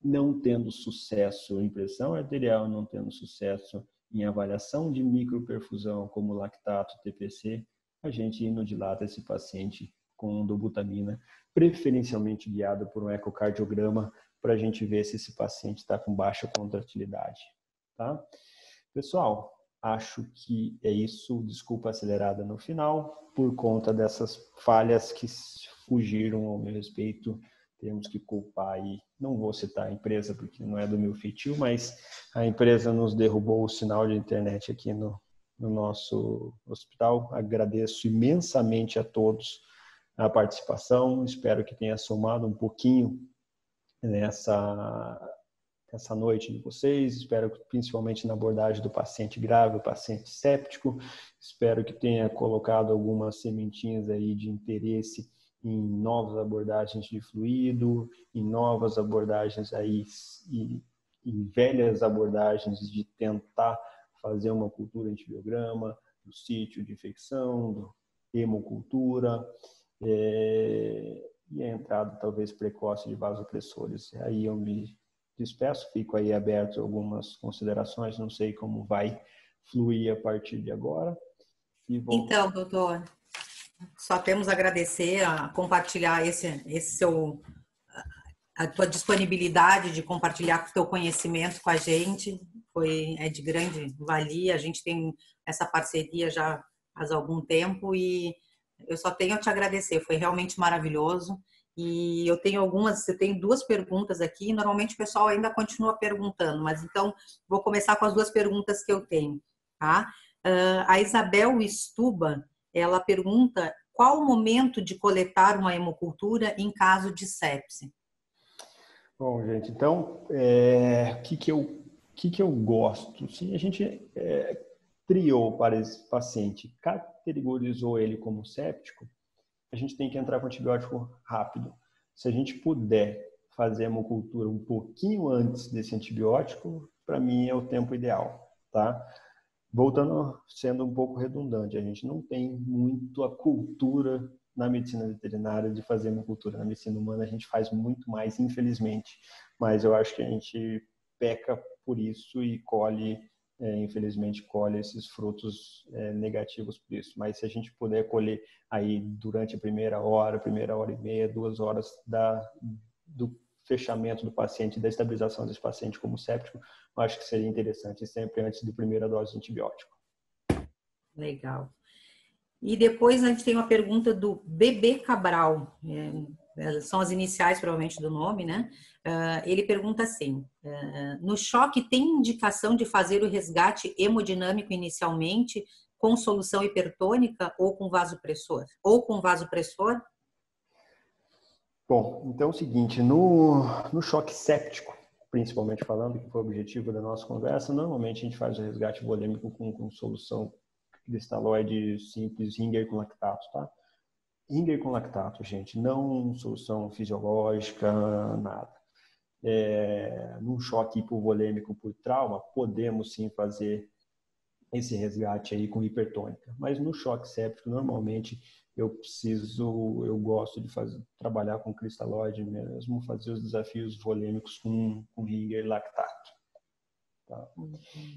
S2: não tendo sucesso em pressão arterial, não tendo sucesso em avaliação de microperfusão como lactato, TPC, a gente inodilata esse paciente com dobutamina, preferencialmente guiado por um ecocardiograma, para a gente ver se esse paciente está com baixa contratilidade. Tá? Pessoal, acho que é isso. Desculpa acelerada no final, por conta dessas falhas que fugiram ao meu respeito. Temos que culpar aí, não vou citar a empresa porque não é do meu feitio, mas a empresa nos derrubou o sinal de internet aqui no nosso hospital. Agradeço imensamente a todos a participação, espero que tenha somado um pouquinho essa noite de vocês, espero que principalmente na abordagem do paciente grave, o paciente séptico, espero que tenha colocado algumas sementinhas aí de interesse em novas abordagens de fluido, em novas abordagens aí, e em velhas abordagens de tentar fazer uma cultura antibiograma, do sítio de infecção, do hemocultura, e a entrada talvez precoce de vasopressores. Aí eu me despeço, fico aí aberto a algumas considerações, não sei como vai fluir a partir de agora.
S1: Então, doutor, só temos a agradecer a compartilhar a tua disponibilidade de compartilhar o teu conhecimento com a gente, é de grande valia, a gente tem essa parceria já faz algum tempo e eu só tenho a te agradecer, foi realmente maravilhoso. E eu tenho duas perguntas aqui, normalmente o pessoal ainda continua perguntando, mas então vou começar com as duas perguntas que eu tenho, tá? A Isabel Stuba, ela pergunta qual o momento de coletar uma hemocultura em caso de sepse?
S2: Bom, gente, então, o que eu gosto? Se a gente triou para esse paciente, categorizou ele como séptico, a gente tem que entrar com antibiótico rápido. Se a gente puder fazer a hemocultura um pouquinho antes desse antibiótico, para mim é o tempo ideal, tá? Voltando, sendo um pouco redundante, a gente não tem muito a cultura na medicina veterinária de fazer hemocultura. Na medicina humana a gente faz muito mais, infelizmente. Mas eu acho que a gente peca por isso e infelizmente colhe esses frutos negativos por isso. Mas se a gente puder colher aí durante a primeira hora e meia, 2 horas do fechamento do paciente, da estabilização desse paciente como séptico, eu acho que seria interessante, sempre antes da primeira dose de antibiótico.
S1: Legal. E depois a gente tem uma pergunta do Bebê Cabral, são as iniciais provavelmente do nome, né? Ele pergunta assim, no choque tem indicação de fazer o resgate hemodinâmico inicialmente com solução hipertônica ou com vasopressor?
S2: Bom, então é o seguinte, no choque séptico, principalmente falando, que foi o objetivo da nossa conversa, normalmente a gente faz o resgate volêmico com solução cristalóide simples, Ringer com lactato, tá? Ringer com lactato, gente, não solução fisiológica, nada. Num choque hipovolêmico por trauma, podemos sim fazer esse resgate aí com hipertônica. Mas no choque séptico, normalmente, eu gosto de trabalhar com cristalóide mesmo, fazer os desafios volêmicos com Ringer lactato. Tá?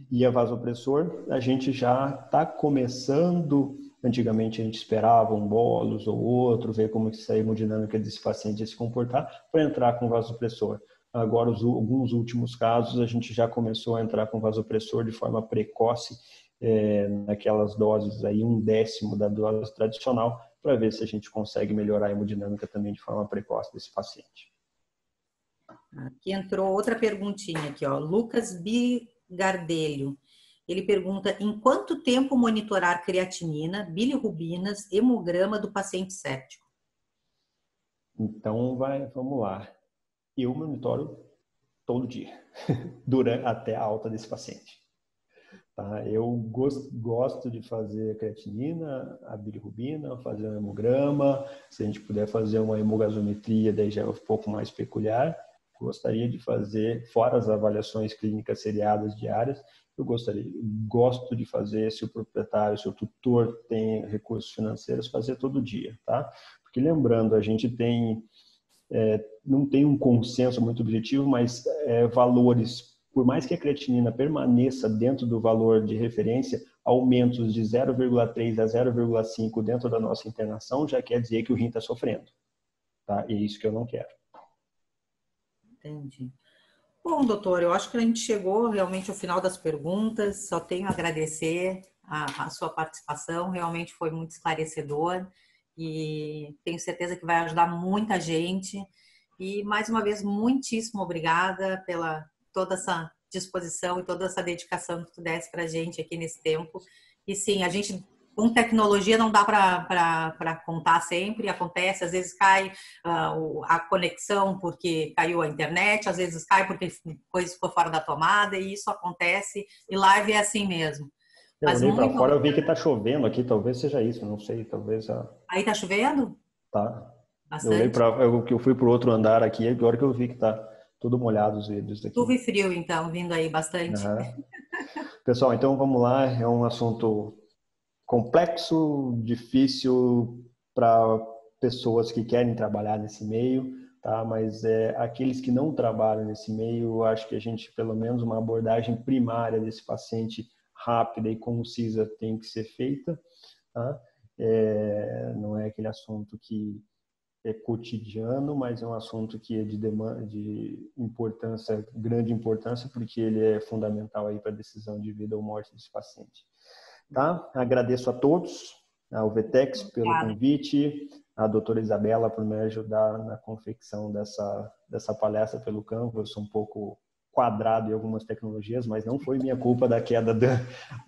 S2: E a vasopressor, a gente já está começando, antigamente a gente esperava um bolus ou outro, ver como que a hemodinâmica desse paciente ia se comportar para entrar com vasopressor. Agora, alguns últimos casos, a gente já começou a entrar com vasopressor de forma precoce, naquelas doses aí, 1/10 da dose tradicional, para ver se a gente consegue melhorar a hemodinâmica também de forma precoce desse paciente.
S1: Aqui entrou outra perguntinha aqui, ó. Lucas Bigardelho. Ele pergunta, em quanto tempo monitorar creatinina, bilirrubinas, hemograma do paciente séptico?
S2: Então, vamos lá. Eu monitoro todo dia, até a alta desse paciente. Tá? Eu gosto de fazer a creatinina, a bilirrubina, fazer um hemograma. Se a gente puder fazer uma hemogasometria, daí já é um pouco mais peculiar. Gostaria de fazer, fora as avaliações clínicas seriadas diárias, gosto de fazer, se o proprietário, se o tutor tem recursos financeiros, fazer todo dia, tá? Porque lembrando, a gente não tem um consenso muito objetivo, mas valores, por mais que a creatinina permaneça dentro do valor de referência, aumentos de 0,3 a 0,5 dentro da nossa internação, já quer dizer que o rim está sofrendo. Tá? E é isso que eu não quero.
S1: Entendi. Bom, doutor, eu acho que a gente chegou realmente ao final das perguntas. Só tenho a agradecer a sua participação, realmente foi muito esclarecedor e tenho certeza que vai ajudar muita gente. E, mais uma vez, muitíssimo obrigada pela toda essa disposição e toda essa dedicação que tu desse para a gente aqui nesse tempo. E sim, a gente, com tecnologia, não dá para contar sempre, acontece, às vezes cai a conexão porque caiu a internet, às vezes cai porque coisa ficou fora da tomada, e isso acontece, e live é assim mesmo.
S2: Eu
S1: Mas
S2: olhei para
S1: muito...
S2: fora, eu vi que está chovendo aqui, talvez seja isso, não sei, talvez...
S1: Aí tá chovendo?
S2: Tá.
S1: Bastante?
S2: Eu fui para o outro andar aqui, agora que eu vi que está tudo molhado os vidros aqui.
S1: Chuva e frio, então, vindo aí bastante.
S2: Uhum. Pessoal, então vamos lá, é um assunto complexo, difícil para pessoas que querem trabalhar nesse meio, tá? Mas aqueles que não trabalham nesse meio, eu acho que a gente, pelo menos uma abordagem primária desse paciente rápida e concisa tem que ser feita, tá? Não é aquele assunto que é cotidiano, mas é um assunto que é de importância, grande importância, porque ele é fundamental aí para a decisão de vida ou morte desse paciente. Tá? Agradeço a todos, ao Vtex pelo convite, a doutora Isabela por me ajudar na confecção dessa palestra pelo Canva. Eu sou um pouco quadrado em algumas tecnologias, mas não foi minha culpa da queda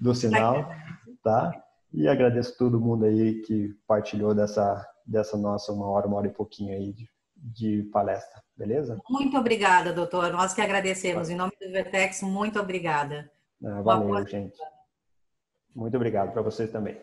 S2: do sinal, tá? E agradeço todo mundo aí que partilhou dessa nossa uma hora e pouquinho aí de palestra, beleza?
S1: Muito obrigada, doutor. Nós que agradecemos. Em nome do Vertex, muito obrigada.
S2: Valeu, gente. Muito obrigado para vocês também.